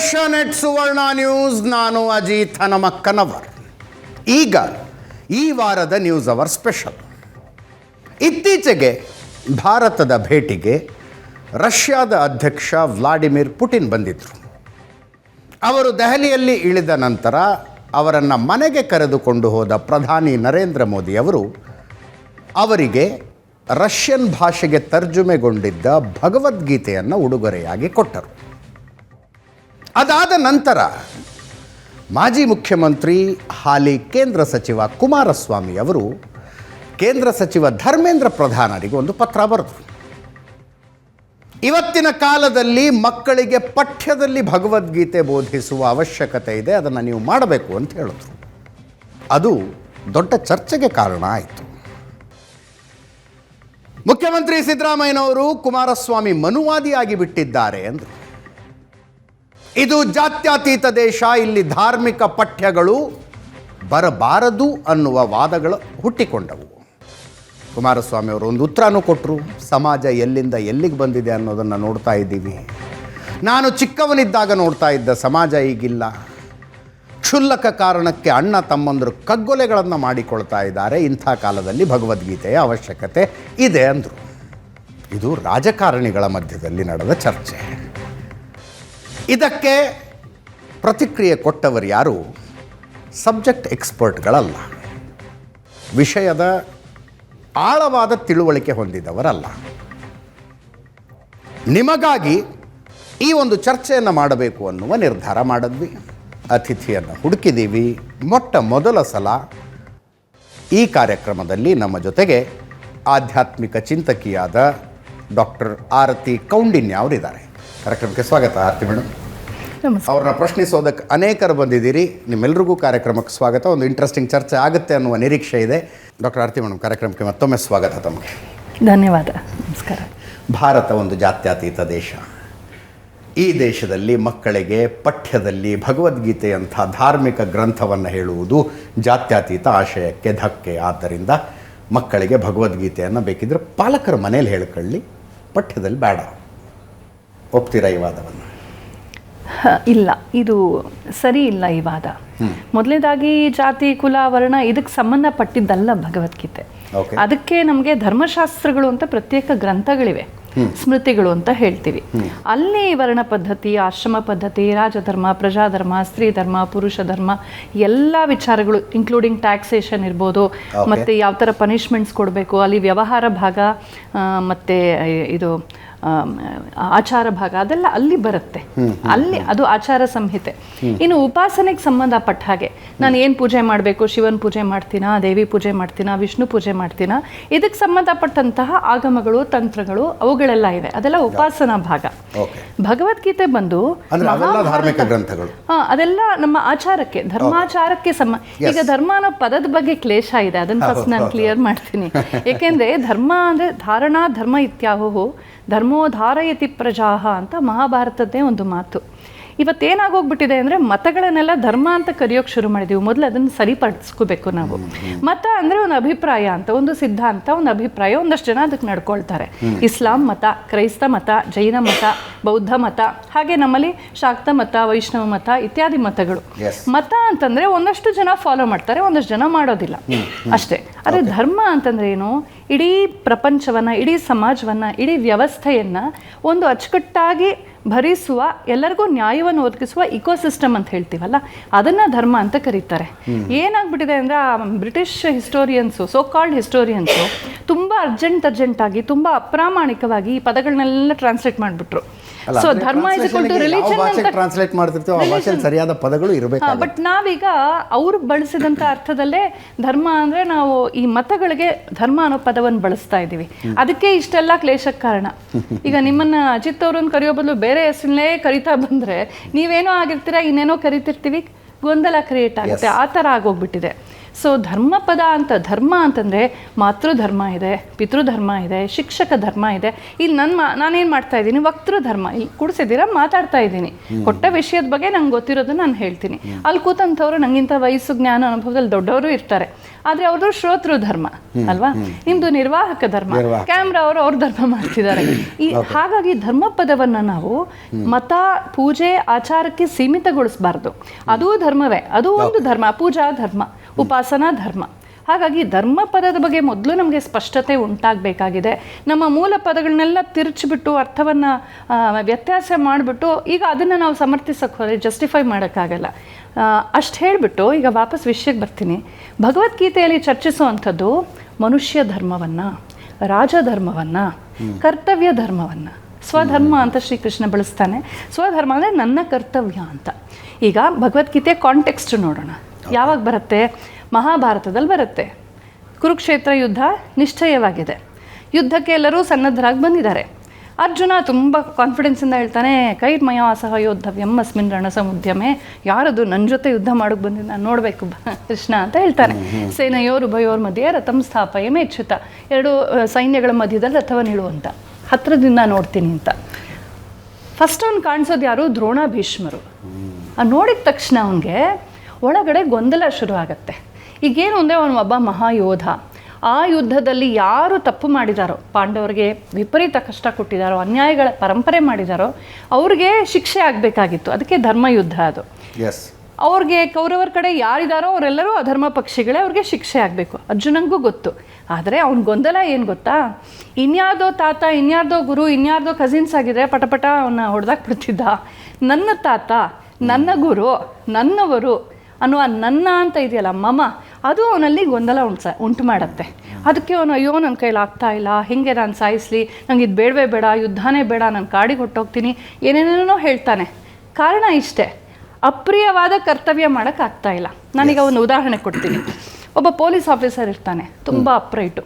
Asianet ಸುವರ್ಣ news, ನಾನು ಅಜಿತ್ ಹನುಮಕ್ಕನವರ್. ಈಗ ಈ ವಾರದ ನ್ಯೂಸ್ ಅವರ್ ಸ್ಪೆಷಲ್. ಇತ್ತೀಚೆಗೆ ಭಾರತದ ಭೇಟಿಗೆ ರಷ್ಯಾದ ಅಧ್ಯಕ್ಷ ವ್ಲಾಡಿಮಿರ್ ಪುಟಿನ್ ಬಂದಿದ್ದರು. ಅವರು ದೆಹಲಿಯಲ್ಲಿ ಇಳಿದ ನಂತರ ಅವರನ್ನು ಮನೆಗೆ ಕರೆದುಕೊಂಡು ಹೋದ ಪ್ರಧಾನಿ ನರೇಂದ್ರ ಮೋದಿ ಅವರು ಅವರಿಗೆ ರಷ್ಯನ್ ಭಾಷೆಗೆ ತರ್ಜುಮೆಗೊಂಡಿದ್ದ ಭಗವದ್ಗೀತೆಯನ್ನು ಉಡುಗೊರೆಯಾಗಿ ಕೊಟ್ಟರು. ಅದಾದ ನಂತರ ಮಾಜಿ ಮುಖ್ಯಮಂತ್ರಿ ಹಾಲಿ ಕೇಂದ್ರ ಸಚಿವ ಕುಮಾರಸ್ವಾಮಿ ಅವರು ಕೇಂದ್ರ ಸಚಿವ ಧರ್ಮೇಂದ್ರ ಪ್ರಧಾನರಿಗೆ ಒಂದು ಪತ್ರ ಬರೆದರು. ಇವತ್ತಿನ ಕಾಲದಲ್ಲಿ ಮಕ್ಕಳಿಗೆ ಪಠ್ಯದಲ್ಲಿ ಭಗವದ್ಗೀತೆ ಬೋಧಿಸುವ ಅವಶ್ಯಕತೆ ಇದೆ, ಅದನ್ನು ನೀವು ಮಾಡಬೇಕು ಅಂತ ಹೇಳಿದ್ರು. ಅದು ದೊಡ್ಡ ಚರ್ಚೆಗೆ ಕಾರಣ ಆಯಿತು. ಮುಖ್ಯಮಂತ್ರಿ ಸಿದ್ದರಾಮಯ್ಯನವರು ಕುಮಾರಸ್ವಾಮಿ ಮನುವಾದಿಯಾಗಿ ಬಿಟ್ಟಿದ್ದಾರೆ ಎಂದರು. ಇದು ಜಾತ್ಯತೀತ ದೇಶ, ಇಲ್ಲಿ ಧಾರ್ಮಿಕ ಪಠ್ಯಗಳು ಬರಬಾರದು ಅನ್ನುವ ವಾದಗಳು ಹುಟ್ಟಿಕೊಂಡವು. ಕುಮಾರಸ್ವಾಮಿ ಅವರು ಒಂದು ಉತ್ತರನೂ ಕೊಟ್ಟರು. ಸಮಾಜ ಎಲ್ಲಿಂದ ಎಲ್ಲಿಗೆ ಬಂದಿದೆ ಅನ್ನೋದನ್ನು ನೋಡ್ತಾ ಇದ್ದೀವಿ. ನಾನು ಚಿಕ್ಕವನಿದ್ದಾಗ ನೋಡ್ತಾ ಇದ್ದ ಸಮಾಜ ಈಗಿಲ್ಲ. ಕ್ಷುಲ್ಲಕ ಕಾರಣಕ್ಕೆ ಅಣ್ಣ ತಮ್ಮಂದರು ಕಗ್ಗೊಲೆಗಳನ್ನು ಮಾಡಿಕೊಳ್ತಾ ಇದ್ದಾರೆ. ಇಂಥ ಕಾಲದಲ್ಲಿ ಭಗವದ್ಗೀತೆಯ ಅವಶ್ಯಕತೆ ಇದೆ ಅಂದರು. ಇದು ರಾಜಕಾರಣಿಗಳ ಮಧ್ಯದಲ್ಲಿ ನಡೆದ ಚರ್ಚೆ. ಇದಕ್ಕೆ ಪ್ರತಿಕ್ರಿಯೆ ಕೊಟ್ಟವರು ಯಾರು? ಸಬ್ಜೆಕ್ಟ್ ಎಕ್ಸ್ಪರ್ಟ್ಗಳಲ್ಲ, ವಿಷಯದ ಆಳವಾದ ತಿಳುವಳಿಕೆ ಹೊಂದಿದವರಲ್ಲ. ನಿಮಗಾಗಿ ಈ ಒಂದು ಚರ್ಚೆಯನ್ನು ಮಾಡಬೇಕು ಅನ್ನುವ ನಿರ್ಧಾರ ಮಾಡಿದ್ವಿ. ಅತಿಥಿಯನ್ನು ಹುಡುಕಿದ್ದೀವಿ. ಮೊಟ್ಟ ಮೊದಲ ಸಲ ಈ ಕಾರ್ಯಕ್ರಮದಲ್ಲಿ ನಮ್ಮ ಜೊತೆಗೆ ಆಧ್ಯಾತ್ಮಿಕ ಚಿಂತಕಿಯಾದ ಡಾಕ್ಟರ್ ಆರತಿ ಕೌಂಡಿನ್ಯ ಅವರಿದ್ದಾರೆ. ಕಾರ್ಯಕ್ರಮಕ್ಕೆ ಸ್ವಾಗತ ಆರತಿ ಮೇಡಮ್. ಅವ್ರನ್ನ ಪ್ರಶ್ನಿಸೋದಕ್ಕೆ ಅನೇಕರು ಬಂದಿದ್ದೀರಿ. ನಿಮ್ಮೆಲ್ಲರಿಗೂ ಕಾರ್ಯಕ್ರಮಕ್ಕೆ ಸ್ವಾಗತ. ಒಂದು ಇಂಟ್ರೆಸ್ಟಿಂಗ್ ಚರ್ಚೆ ಆಗುತ್ತೆ ಅನ್ನುವ ನಿರೀಕ್ಷೆ ಇದೆ. ಡಾಕ್ಟರ್ ಆರತಿ ಮೇಡಮ್, ಕಾರ್ಯಕ್ರಮಕ್ಕೆ ಮತ್ತೊಮ್ಮೆ ಸ್ವಾಗತ ತಮಗೆ. ಧನ್ಯವಾದ. ನಮಸ್ಕಾರ. ಭಾರತ ಒಂದು ಜಾತ್ಯತೀತ ದೇಶ. ಈ ದೇಶದಲ್ಲಿ ಮಕ್ಕಳಿಗೆ ಪಠ್ಯದಲ್ಲಿ ಭಗವದ್ಗೀತೆಯಂಥ ಧಾರ್ಮಿಕ ಗ್ರಂಥವನ್ನು ಹೇಳುವುದು ಜಾತ್ಯತೀತ ಆಶಯಕ್ಕೆ ಧಕ್ಕೆ. ಆದ್ದರಿಂದ ಮಕ್ಕಳಿಗೆ ಭಗವದ್ಗೀತೆಯನ್ನು ಬೇಕಿದ್ರೆ ಪಾಲಕರ ಮನೇಲಿ ಹೇಳ್ಕೊಳ್ಳಿ, ಪಠ್ಯದಲ್ಲಿ ಬೇಡ. ಒಪ್ತೀರಾ ಈ ವಾದವನ್ನು? ಇಲ್ಲ, ಇದು ಸರಿ ಇಲ್ಲ ಈ ವಾದ. ಮೊದಲನೇದಾಗಿ ಜಾತಿ, ಕುಲ, ವರ್ಣ ಇದಕ್ಕೆ ಸಂಬಂಧಪಟ್ಟಿದ್ದಲ್ಲ ಭಗವದ್ಗೀತೆ. ಅದಕ್ಕೆ ನಮಗೆ ಧರ್ಮಶಾಸ್ತ್ರಗಳು ಅಂತ ಪ್ರತ್ಯೇಕ ಗ್ರಂಥಗಳಿವೆ, ಸ್ಮೃತಿಗಳು ಅಂತ ಹೇಳ್ತೀವಿ. ಅಲ್ಲಿ ವರ್ಣ ಪದ್ಧತಿ, ಆಶ್ರಮ ಪದ್ಧತಿ, ರಾಜಧರ್ಮ, ಪ್ರಜಾಧರ್ಮ, ಸ್ತ್ರೀ ಧರ್ಮ, ಪುರುಷ ಧರ್ಮ ಎಲ್ಲ ವಿಚಾರಗಳು, ಇನ್ಕ್ಲೂಡಿಂಗ್ ಟ್ಯಾಕ್ಸೇಷನ್ ಇರ್ಬೋದು, ಮತ್ತು ಯಾವ ಥರ ಪನಿಷ್ಮೆಂಟ್ಸ್ ಕೊಡಬೇಕು, ಅಲ್ಲಿ ವ್ಯವಹಾರ ಭಾಗ ಮತ್ತು ಇದು ಆಚಾರ ಭಾಗ, ಅದೆಲ್ಲ ಅಲ್ಲಿ ಬರುತ್ತೆ. ಅಲ್ಲಿ ಅದು ಆಚಾರ ಸಂಹಿತೆ. ಇನ್ನು ಉಪಾಸನೆಗೆ ಸಂಬಂಧಪಟ್ಟ ಹಾಗೆ ನಾನು ಏನು ಪೂಜೆ ಮಾಡಬೇಕು, ಶಿವನ ಪೂಜೆ ಮಾಡ್ತೀನಾ, ದೇವಿ ಪೂಜೆ ಮಾಡ್ತೀನಾ, ವಿಷ್ಣು ಪೂಜೆ ಮಾಡ್ತೀನಾ, ಇದಕ್ಕೆ ಸಂಬಂಧಪಟ್ಟಂತಹ ಆಗಮಗಳು, ತಂತ್ರಗಳು ಅವುಗಳೆಲ್ಲ ಇವೆ. ಅದೆಲ್ಲ ಉಪಾಸನಾ ಭಾಗ. ಭಗವದ್ಗೀತೆ ಬಂದು ಧಾರ್ಮಿಕ ಗ್ರಂಥಗಳು, ಅದೆಲ್ಲ ನಮ್ಮ ಆಚಾರಕ್ಕೆ, ಧರ್ಮಾಚಾರಕ್ಕೆ ಈಗ ಧರ್ಮ ಅನ್ನೋ ಪದದ ಬಗ್ಗೆ ಕ್ಲೇಶ ಇದೆ. ಅದನ್ನು ಫಸ್ಟ್ ನಾನು ಕ್ಲಿಯರ್ ಮಾಡ್ತೀನಿ. ಏಕೆಂದರೆ ಧರ್ಮ ಅಂದರೆ ಧಾರಣಾ ಧರ್ಮ ಇತ್ಯಾಹು ಧರ್ಮೋ ಧಾರಯತಿ ಪ್ರಜಾಹ ಅಂತ ಮಹಾಭಾರತದ್ದೇ ಒಂದು ಮಾತು. ಇವತ್ತೇನಾಗೋಗ್ಬಿಟ್ಟಿದೆ ಅಂದರೆ ಮತಗಳನ್ನೆಲ್ಲ ಧರ್ಮ ಅಂತ ಕರೆಯೋಕೆ ಶುರು ಮಾಡಿದ್ದೀವಿ. ಮೊದಲು ಅದನ್ನು ಸರಿಪಡಿಸ್ಕೋಬೇಕು ನಾವು. ಮತ ಅಂದರೆ ಒಂದು ಅಭಿಪ್ರಾಯ ಅಂತ, ಒಂದು ಸಿದ್ಧಾಂತ, ಒಂದು ಅಭಿಪ್ರಾಯ, ಒಂದಷ್ಟು ಜನ ಅದಕ್ಕೆ ನಡ್ಕೊಳ್ತಾರೆ. ಇಸ್ಲಾಂ ಮತ, ಕ್ರೈಸ್ತ ಮತ, ಜೈನ ಮತ, ಬೌದ್ಧ ಮತ, ಹಾಗೆ ನಮ್ಮಲ್ಲಿ ಶಾಕ್ತ ಮತ, ವೈಷ್ಣವ ಮತ ಇತ್ಯಾದಿ ಮತಗಳು. ಮತ ಅಂತಂದರೆ ಒಂದಷ್ಟು ಜನ ಫಾಲೋ ಮಾಡ್ತಾರೆ, ಒಂದಷ್ಟು ಜನ ಮಾಡೋದಿಲ್ಲ, ಅಷ್ಟೇ. ಆದರೆ ಧರ್ಮ ಅಂತಂದರೆ ಏನು? ಇಡೀ ಪ್ರಪಂಚವನ್ನು, ಇಡೀ ಸಮಾಜವನ್ನು, ಇಡೀ ವ್ಯವಸ್ಥೆಯನ್ನು ಒಂದು ಅಚ್ಚುಕಟ್ಟಾಗಿ ಭರಿಸುವ, ಎಲ್ಲರಿಗೂ ನ್ಯಾಯವನ್ನು ಒದಗಿಸುವ ಇಕೋಸಿಸ್ಟಮ್ ಅಂತ ಹೇಳ್ತೀವಲ್ಲ, ಅದನ್ನು ಧರ್ಮ ಅಂತ ಕರೀತಾರೆ. ಏನಾಗ್ಬಿಟ್ಟಿದೆ ಅಂದರೆ ಬ್ರಿಟಿಷ್ ಹಿಸ್ಟೋರಿಯನ್ಸು, ಸೋ ಕಾಲ್ಡ್ ಹಿಸ್ಟೋರಿಯನ್ಸು ತುಂಬ ಅರ್ಜೆಂಟಾಗಿ, ತುಂಬ ಅಪ್ರಾಮಾಣಿಕವಾಗಿ ಈ ಪದಗಳನ್ನೆಲ್ಲ ಟ್ರಾನ್ಸ್ಲೇಟ್ ಮಾಡಿಬಿಟ್ರು. ಸೊ ಧರ್ಮ ಇಸ್ ಈಕ್ವಲ್ ಟು ರಿಲಿಜನ್ ಅಂತ ಟ್ರಾನ್ಸ್ಲೇಟ್ ಮಾಡ್ತಿರ್ತೀವಿ. ಆ ಭಾಷೆಯಲ್ಲಿ ಸರಿಯಾದ ಪದಗಳು ಇರಬೇಕು. ಬಟ್ ನಾವೀಗ ಅವರು ಬಳಸಿದಂಥ ಅರ್ಥದಲ್ಲೇ ಧರ್ಮ ಅಂದರೆ ನಾವು ಈ ಮತಗಳಿಗೆ ಧರ್ಮ ಅನ್ನೋ ಪದವನ್ನು ಬಳಸ್ತಾ ಇದ್ದೀವಿ. ಅದಕ್ಕೆ ಇಷ್ಟೆಲ್ಲ ಕ್ಲೇಶಕ್ಕೆ ಕಾರಣ. ಈಗ ನಿಮ್ಮನ್ನು ಅಜಿತ್ ಅವರನ್ನು ಕರೆಯೋ ಬದಲು ಬೇರೆ ಹೆಸರನ್ನೇ ಕರಿತಾ ಬಂದರೆ ನೀವೇನೋ ಆಗಿರ್ತೀರಾ, ಇನ್ನೇನೋ ಕರಿತಿರ್ತೀವಿ, ಗೊಂದಲ ಕ್ರಿಯೇಟ್ ಆಗುತ್ತೆ. ಆ ಥರ ಆಗೋಗ್ಬಿಟ್ಟಿದೆ. ಸೊ ಧರ್ಮಪದ ಅಂತ, ಧರ್ಮ ಅಂತಂದರೆ ಮಾತೃಧರ್ಮ ಇದೆ, ಪಿತೃಧರ್ಮ ಇದೆ, ಶಿಕ್ಷಕ ಧರ್ಮ ಇದೆ. ಇಲ್ಲಿ ನಾನೇನು ಮಾಡ್ತಾ ಇದ್ದೀನಿ, ವಕ್ತೃ ಧರ್ಮ. ಇಲ್ಲಿ ಕೂಡಿಸಿದ್ದೀರಾ, ಮಾತಾಡ್ತಾ ಇದ್ದೀನಿ, ಕೊಟ್ಟ ವಿಷಯದ ಬಗ್ಗೆ ನಂಗೆ ಗೊತ್ತಿರೋದನ್ನ ನಾನು ಹೇಳ್ತೀನಿ. ಅಲ್ಲಿ ಕೂತಂಥವ್ರು ನಂಗಿಂತ ವಯಸ್ಸು, ಜ್ಞಾನ, ಅನುಭವದಲ್ಲಿ ದೊಡ್ಡವರು ಇರ್ತಾರೆ, ಆದರೆ ಅವ್ರದ್ದು ಶ್ರೋತೃ ಧರ್ಮ ಅಲ್ವಾ, ನಿಮ್ಮದು ನಿರ್ವಾಹಕ ಧರ್ಮ, ಕ್ಯಾಮ್ರಾ ಅವರು ಅವ್ರ ಧರ್ಮ ಮಾಡ್ತಿದ್ದಾರೆ. ಹಾಗಾಗಿ ಧರ್ಮಪದವನ್ನು ನಾವು ಮತ, ಪೂಜೆ, ಆಚಾರಕ್ಕೆ ಸೀಮಿತಗೊಳಿಸಬಾರ್ದು. ಅದೂ ಧರ್ಮವೇ, ಅದು ಒಂದು ಧರ್ಮ, ಪೂಜಾ ಧರ್ಮ, ಉಪಾಸನಾ ಧರ್ಮ. ಹಾಗಾಗಿ ಧರ್ಮ ಪದದ ಬಗ್ಗೆ ಮೊದಲು ನಮಗೆ ಸ್ಪಷ್ಟತೆ ಉಂಟಾಗಬೇಕಾಗಿದೆ. ನಮ್ಮ ಮೂಲ ಪದಗಳನ್ನೆಲ್ಲ ತಿರುಚಿಬಿಟ್ಟು ಅರ್ಥವನ್ನು ವ್ಯತ್ಯಾಸ ಮಾಡಿಬಿಟ್ಟು ಈಗ ಅದನ್ನು ನಾವು ಸಮರ್ಥಿಸೋಕ್ಕೆ ಹೋದರೆ ಜಸ್ಟಿಫೈ ಮಾಡೋಕ್ಕಾಗಲ್ಲ. ಅಷ್ಟು ಹೇಳಿಬಿಟ್ಟು ಈಗ ವಾಪಸ್ ವಿಷಯಕ್ಕೆ ಬರ್ತೀನಿ. ಭಗವದ್ಗೀತೆಯಲ್ಲಿ ಚರ್ಚಿಸುವಂಥದ್ದು ಮನುಷ್ಯ ಧರ್ಮವನ್ನು, ರಾಜಧರ್ಮವನ್ನು, ಕರ್ತವ್ಯ ಧರ್ಮವನ್ನು. ಸ್ವಧರ್ಮ ಅಂತ ಶ್ರೀಕೃಷ್ಣ ಬಳಸ್ತಾನೆ. ಸ್ವಧರ್ಮ ಅಂದರೆ ನನ್ನ ಕರ್ತವ್ಯ ಅಂತ. ಈಗ ಭಗವದ್ಗೀತೆ ಕಾಂಟೆಕ್ಸ್ಟ್ ನೋಡೋಣ. ಯಾವಾಗ ಬರುತ್ತೆ? ಮಹಾಭಾರತದಲ್ಲಿ ಬರುತ್ತೆ. ಕುರುಕ್ಷೇತ್ರ ಯುದ್ಧ ನಿಶ್ಚಯವಾಗಿದೆ. ಯುದ್ಧಕ್ಕೆ ಎಲ್ಲರೂ ಸನ್ನದ್ಧರಾಗಿ ಬಂದಿದ್ದಾರೆ. ಅರ್ಜುನ ತುಂಬ ಕಾನ್ಫಿಡೆನ್ಸಿಂದ ಹೇಳ್ತಾನೆ, ಕೈರ್ಮಯ ಸಹ ಯೋದ್ಧವ್ಯಂ ಅಸ್ಮಿನ್ ರಣಸಮುದ್ಯಮೆ. ಯಾರದು ನನ್ನ ಜೊತೆ ಯುದ್ಧ ಮಾಡೋಕ್ಕೆ ಬಂದಿದ್ದು, ನಾನು ನೋಡಬೇಕು ಕೃಷ್ಣ ಅಂತ ಹೇಳ್ತಾನೆ. ಸೇನೆಯೋರು ಉಭಯೋರ್ ಮಧ್ಯೆ ರಥಂ ಸ್ಥಾಪಯಮೇಚ್ಯುತ. ಎರಡು ಸೈನ್ಯಗಳ ಮಧ್ಯದಲ್ಲಿ ರಥವನ್ನು ಇಳುವಂತ, ಹತ್ತಿರದಿಂದ ನೋಡ್ತೀನಿ ಅಂತ. ಫಸ್ಟ್ ಅವ್ನು ಕಾಣಿಸೋದು ಯಾರು? ದ್ರೋಣ ಭೀಷ್ಮರು. ನೋಡಿದ ತಕ್ಷಣ ಅವನಿಗೆ ಒಳಗಡೆ ಗೊಂದಲ ಶುರು ಆಗತ್ತೆ. ಈಗೇನು ಅಂದರೆ ಅವನು ಒಬ್ಬ ಮಹಾಯೋಧ. ಆ ಯುದ್ಧದಲ್ಲಿ ಯಾರು ತಪ್ಪು ಮಾಡಿದಾರೋ, ಪಾಂಡವರಿಗೆ ವಿಪರೀತ ಕಷ್ಟ ಕೊಟ್ಟಿದ್ದಾರೋ, ಅನ್ಯಾಯಗಳ ಪರಂಪರೆ ಮಾಡಿದಾರೋ ಅವ್ರಿಗೆ ಶಿಕ್ಷೆ ಆಗಬೇಕಾಗಿತ್ತು. ಅದಕ್ಕೆ ಧರ್ಮಯುದ್ಧ ಅದು. ಅವ್ರಿಗೆ ಕೌರವರ ಕಡೆ ಯಾರಿದಾರೋ ಅವರೆಲ್ಲರೂ ಅಧರ್ಮ ಪಕ್ಷಿಗಳೇ, ಅವ್ರಿಗೆ ಶಿಕ್ಷೆ ಆಗಬೇಕು. ಅರ್ಜುನಂಗೂ ಗೊತ್ತು. ಆದರೆ ಅವ್ನ ಗೊಂದಲ ಏನು ಗೊತ್ತಾ? ಇನ್ಯಾರ್ದೋ ತಾತ, ಇನ್ಯಾರ್ದೋ ಗುರು, ಇನ್ಯಾರ್ದೋ ಕಸಿನ್ಸ್ ಆಗಿದ್ರೆ ಪಟಪಟ ಅವನ್ನ ಹೊಡೆದಾಕ್ಬಿಡ್ತಿದ್ದ. ನನ್ನ ತಾತ, ನನ್ನ ಗುರು, ನನ್ನವರು ಅನ್ನುವ ನನ್ನ ಅಂತ ಇದೆಯಲ್ಲ, ಮಮ, ಅದು ಅವನಲ್ಲಿ ಗೊಂದಲ ಉಂಟು ಮಾಡುತ್ತೆ. ಅದಕ್ಕೆ ಅವನು ಅಯ್ಯೋ ನನ್ನ ಕೈಲಿ ಆಗ್ತಾ ಇಲ್ಲ, ಹೇಗೆ ನಾನು ಸಾಯಿಸಲಿ, ನಂಗೆ ಇದು ಬೇಡವೇ ಬೇಡ, ಯುದ್ಧನೇ ಬೇಡ, ನಾನು ಕಾಡಿಗೆ ಹೊಟ್ಟೋಗ್ತೀನಿ, ಏನೇನೇನೋ ಹೇಳ್ತಾನೆ. ಕಾರಣ ಇಷ್ಟೇ, ಅಪ್ರಿಯವಾದ ಕರ್ತವ್ಯ ಮಾಡೋಕ್ಕಾಗ್ತಾ ಇಲ್ಲ. ನಾನೀಗ ಒಂದು ಉದಾಹರಣೆ ಕೊಡ್ತೀನಿ. ಒಬ್ಬ ಪೊಲೀಸ್ ಆಫೀಸರ್ ಇರ್ತಾನೆ, ತುಂಬ ಅಪ್ರೈಟು,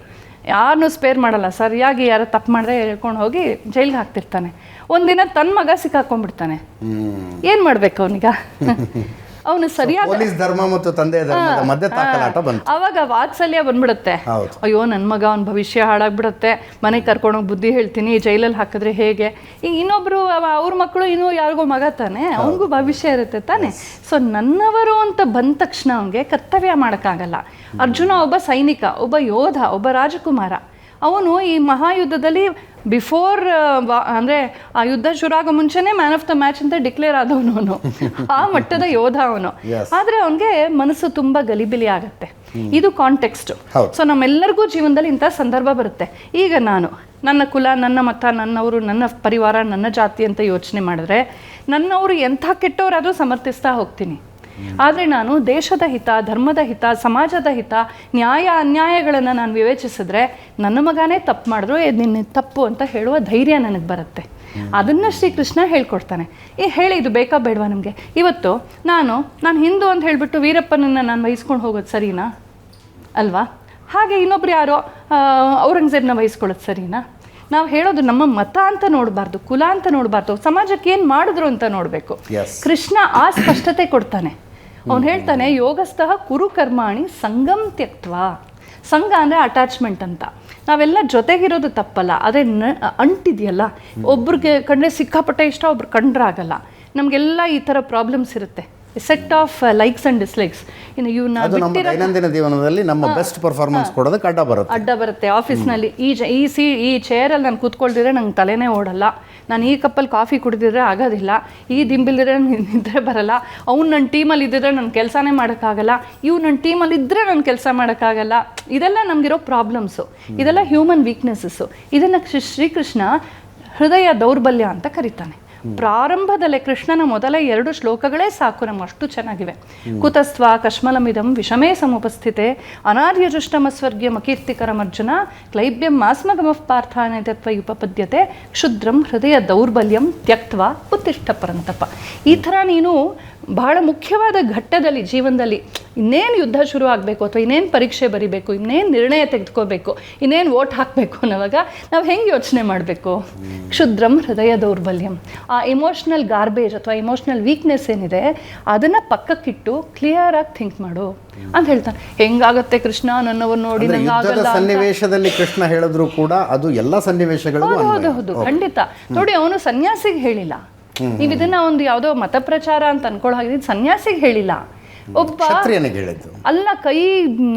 ಯಾರನ್ನೂ ಸ್ಪೇರ್ ಮಾಡಲ್ಲ, ಸರಿಯಾಗಿ ಯಾರು ತಪ್ಪು ಮಾಡಿದ್ರೆ ಹೇಳ್ಕೊಂಡು ಹೋಗಿ ಜೈಲಿಗೆ ಹಾಕ್ತಿರ್ತಾನೆ. ಒಂದಿನ ತನ್ನ ಮಗ ಸಿಕ್ಕಾಕೊಂಡ್ಬಿಡ್ತಾನೆ. ಏನು ಮಾಡಬೇಕು ಅವನಿಗ? ಅವನು ಸರಿಯಾದ ಧರ್ಮ ಮತ್ತು ತಂದೆ ಧರ್ಮದ ಮಧ್ಯೆ ತಾಕಲಾಟ ಬಂತು. ಅವಾಗ ವಾತ್ಸಲ್ಯ ಬಂದ್ಬಿಡುತ್ತೆ. ಅಯ್ಯೋ ನನ್ನ ಮಗ ಅವ್ನ ಭವಿಷ್ಯ ಹಾಳಾಗ್ಬಿಡುತ್ತೆ, ಮನೆಗೆ ಕರ್ಕೊಂಡೋಗಿ ಬುದ್ಧಿ ಹೇಳ್ತೀನಿ, ಜೈಲಲ್ಲಿ ಹಾಕಿದ್ರೆ ಹೇಗೆ? ಈಗ ಇನ್ನೊಬ್ರು ಅವ್ರ ಮಕ್ಕಳು ಇನ್ನೂ ಯಾರಿಗೋ ಮಗ ತಾನೆ, ಅವನಿಗೂ ಭವಿಷ್ಯ ಇರುತ್ತೆ ತಾನೆ. ಸೊ ನನ್ನವರು ಅಂತ ಬಂದ ತಕ್ಷಣ ಅವನಿಗೆ ಕರ್ತವ್ಯ ಮಾಡೋಕ್ಕಾಗಲ್ಲ. ಅರ್ಜುನ ಒಬ್ಬ ಸೈನಿಕ, ಒಬ್ಬ ಯೋಧ, ಒಬ್ಬ ರಾಜಕುಮಾರ. ಅವನು ಈ ಮಹಾಯುದ್ಧದಲ್ಲಿ ಬಿಫೋರ್ ಅಂದರೆ ಆ ಯುದ್ಧ ಶುರು ಆಗೋ ಮುಂಚೆನೇ ಮ್ಯಾನ್ ಆಫ್ ದ ಮ್ಯಾಚ್ ಅಂತ ಡಿಕ್ಲೇರ್ ಆದವನು ಅವನು. ಆ ಮಟ್ಟದ ಯೋಧ ಅವನು. ಆದರೆ ಅವನಿಗೆ ಮನಸ್ಸು ತುಂಬ ಗಲಿಬಿಲಿ ಆಗುತ್ತೆ. ಇದು ಕಾಂಟೆಕ್ಸ್ಟ್. ಸೊ ನಮ್ಮೆಲ್ಲರಿಗೂ ಜೀವನದಲ್ಲಿ ಇಂಥ ಸಂದರ್ಭ ಬರುತ್ತೆ. ಈಗ ನಾನು ನನ್ನ ಕುಲ, ನನ್ನ ಮತ, ನನ್ನವರು, ನನ್ನ ಪರಿವಾರ, ನನ್ನ ಜಾತಿ ಅಂತ ಯೋಚನೆ ಮಾಡಿದ್ರೆ ನನ್ನವರು ಎಂಥ ಕೆಟ್ಟವರಾದರೂ ಸಮರ್ಥಿಸ್ತಾ ಹೋಗ್ತೀನಿ. ಆದರೆ ನಾನು ದೇಶದ ಹಿತ, ಧರ್ಮದ ಹಿತ, ಸಮಾಜದ ಹಿತ, ನ್ಯಾಯ ಅನ್ಯಾಯಗಳನ್ನು ನಾನು ವಿವೇಚಿಸಿದ್ರೆ ನನ್ನ ಮಗನೇ ತಪ್ಪು ಮಾಡಿದ್ರು ನಿನ್ನ ತಪ್ಪು ಅಂತ ಹೇಳುವ ಧೈರ್ಯ ನನಗೆ ಬರುತ್ತೆ. ಅದನ್ನು ಶ್ರೀಕೃಷ್ಣ ಹೇಳ್ಕೊಡ್ತಾನೆ. ಹೇಳಿ ಇದು ಬೇಕಾ ಬೇಡವಾ ನಮಗೆ? ಇವತ್ತು ನಾನು ಹಿಂದೂ ಅಂತ ಹೇಳಿಬಿಟ್ಟು ವೀರಪ್ಪನನ್ನು ನಾನು ವಹಿಸ್ಕೊಂಡು ಹೋಗೋದು ಸರಿನಾ? ಅಲ್ವಾ? ಹಾಗೆ ಇನ್ನೊಬ್ರು ಯಾರೋ ಔರಂಗಜೇಬ್ನ ವಹಿಸ್ಕೊಳ್ಳೋದು ಸರಿನಾ? ನಾವು ಹೇಳೋದು ನಮ್ಮ ಮತ ಅಂತ ನೋಡಬಾರ್ದು, ಕುಲ ಅಂತ ನೋಡಬಾರ್ದು, ಸಮಾಜಕ್ಕೆ ಏನು ಮಾಡಿದ್ರು ಅಂತ ನೋಡಬೇಕು. ಕೃಷ್ಣ ಆ ಸ್ಪಷ್ಟತೆ ಕೊಡ್ತಾನೆ. ಅವನು ಹೇಳ್ತಾನೆ, ಯೋಗಸ್ಥಃ ಕುರು ಕರ್ಮಾಣಿ ಸಂಗಮ್ ತ್ಯಕ್ತ್ವಾ. ಸಂಘ ಅಂದರೆ ಅಟ್ಯಾಚ್ಮೆಂಟ್ ಅಂತ. ನಾವೆಲ್ಲ ಜೊತೆಗಿರೋದು ತಪ್ಪಲ್ಲ, ಅದೇ ಅಂಟಿದೆಯಲ್ಲ, ಒಬ್ರಿಗೆ ಕಂಡ್ರೆ ಸಿಕ್ಕಾಪಟ್ಟೆ ಇಷ್ಟ, ಒಬ್ರು ಕಂಡ್ರೆ ಆಗಲ್ಲ. ನಮಗೆಲ್ಲ ಈ ಥರ ಪ್ರಾಬ್ಲಮ್ಸ್ ಇರುತ್ತೆ. Set of likes and dislikes. ಇನ್ನು ಇವನ್ನ ದೈನಂದಿನ ಜೀವನದಲ್ಲಿ ನಮ್ಮ ಬೆಸ್ಟ್ ಪರ್ಫಾರ್ಮೆನ್ಸ್ ಕೊಡೋದಕ್ಕೆ ಅಡ್ಡ ಬರುತ್ತೆ. ಆಫೀಸ್ನಲ್ಲಿ ಈ ಚೇರಲ್ಲಿ ನಾನು ಕೂತ್ಕೊಳ್ದಿದ್ರೆ ನಂಗೆ ತಲೆನೇ ಓಡಲ್ಲ, ನಾನು ಈ ಕಪ್ಪಲ್ಲಿ ಕಾಫಿ ಕುಡಿದಿದ್ರೆ ಆಗೋದಿಲ್ಲ, ಈ ದಿಂಬಿಲ್ದಿದ್ರೆ ನಿದ್ರೆ ಬರಲ್ಲ, ಅವ್ನು ನನ್ನ ಟೀಮಲ್ಲಿ ಇದ್ದಿದ್ರೆ ನನ್ನ ಕೆಲಸನೇ ಮಾಡೋಕ್ಕಾಗಲ್ಲ, ಇವು ನನ್ನ ಟೀಮಲ್ಲಿ ಇದ್ದರೆ ನನ್ನ ಕೆಲಸ ಮಾಡೋಕ್ಕಾಗಲ್ಲ. ಇದೆಲ್ಲ ನಮಗಿರೋ ಪ್ರಾಬ್ಲಮ್ಸು, ಇದೆಲ್ಲ ಹ್ಯೂಮನ್ ವೀಕ್ನೆಸ್ಸಸ್ಸು. ಇದನ್ನು ಶ್ರೀಕೃಷ್ಣ ಹೃದಯ ದೌರ್ಬಲ್ಯ ಅಂತ ಕರೀತಾನೆ. ಪ್ರಾರಂಭದಲ್ಲೇ ಕೃಷ್ಣನ ಮೊದಲ 2 ಶ್ಲೋಕಗಳೇ ಸಾಕು ನಮ್ಗೆ, ಅಷ್ಟು ಚೆನ್ನಾಗಿವೆ. ಕುತಸ್ತ್ವ ಕಶ್ಮಲಮಿದಂ ವಿಷಮೇ ಸಮುಪಸ್ಥಿತೆ ಅನಾರ್ಯಜುಷ್ಟಮಸ್ವರ್ಗ್ಯಂ ಅಕೀರ್ತಿಕರಮರ್ಜುನ ಕ್ಲೈಬ್ಯಂ ಮಾಸ್ಮಗಮಃ ಪಾರ್ಥಾನೇತತ್ವ ಉಪಪದ್ಯತೆ ಕ್ಷುದ್ರಂ ಹೃದಯ ದೌರ್ಬಲ್ಯಂ ತ್ಯಕ್ತ್ವ ಉತ್ತಿಷ್ಠ ಪರಂತಪ. ಈ ಥರ ನೀನು ಬಹಳ ಮುಖ್ಯವಾದ ಘಟ್ಟದಲ್ಲಿ ಜೀವನದಲ್ಲಿ ಇನ್ನೇನು ಯುದ್ಧ ಶುರು ಆಗಬೇಕು, ಅಥವಾ ಇನ್ನೇನು ಪರೀಕ್ಷೆ ಬರಿಬೇಕು, ಇನ್ನೇನು ನಿರ್ಣಯ ತೆಗೆದುಕೋಬೇಕು, ಇನ್ನೇನು ವೋಟ್ ಹಾಕಬೇಕು ಅನ್ನೋವಾಗ ನಾವು ಹೆಂಗೆ ಯೋಚನೆ ಮಾಡಬೇಕು? ಕ್ಷುದ್ರಂ ಹೃದಯ ದೌರ್ಬಲ್ಯಂ. ಆ ಆ ಇಮೋಷ್ನಲ್ ಗಾರ್ಬೇಜ್ ಅಥವಾ ಇಮೋಷ್ನಲ್ ವೀಕ್ನೆಸ್ ಏನಿದೆ ಅದನ್ನು ಪಕ್ಕಕ್ಕಿಟ್ಟು ಕ್ಲಿಯರಾಗಿ ಥಿಂಕ್ ಮಾಡು ಅಂತ ಹೇಳ್ತಾನೆ. ಹೆಂಗಾಗತ್ತೆ ಕೃಷ್ಣ ನನ್ನವರು ನೋಡಿ ನಂಗೆ ಆಗಲ್ಲ ಸನ್ನಿವೇಶದಲ್ಲಿ ಕೃಷ್ಣ ಹೇಳಿದ್ರು ಕೂಡ ಅದು ಎಲ್ಲ ಸನ್ನಿವೇಶಗಳಿಗೂ ಹೌದು ಖಂಡಿತ. ನೋಡಿ ಅವನು ಸನ್ಯಾಸಿಗೆ ಹೇಳಿಲ್ಲ, ನೀವು ಇದನ್ನ ಒಂದು ಯಾವುದೋ ಮತ ಪ್ರಚಾರ ಅಂತ ಅನ್ಕೊಳ್ಳೋ ಹಾಗೆ ಸನ್ಯಾಸಿಗೆ ಹೇಳಿಲ್ಲ, ಒಬ್ಬ ಅಲ್ಲ ಕೈ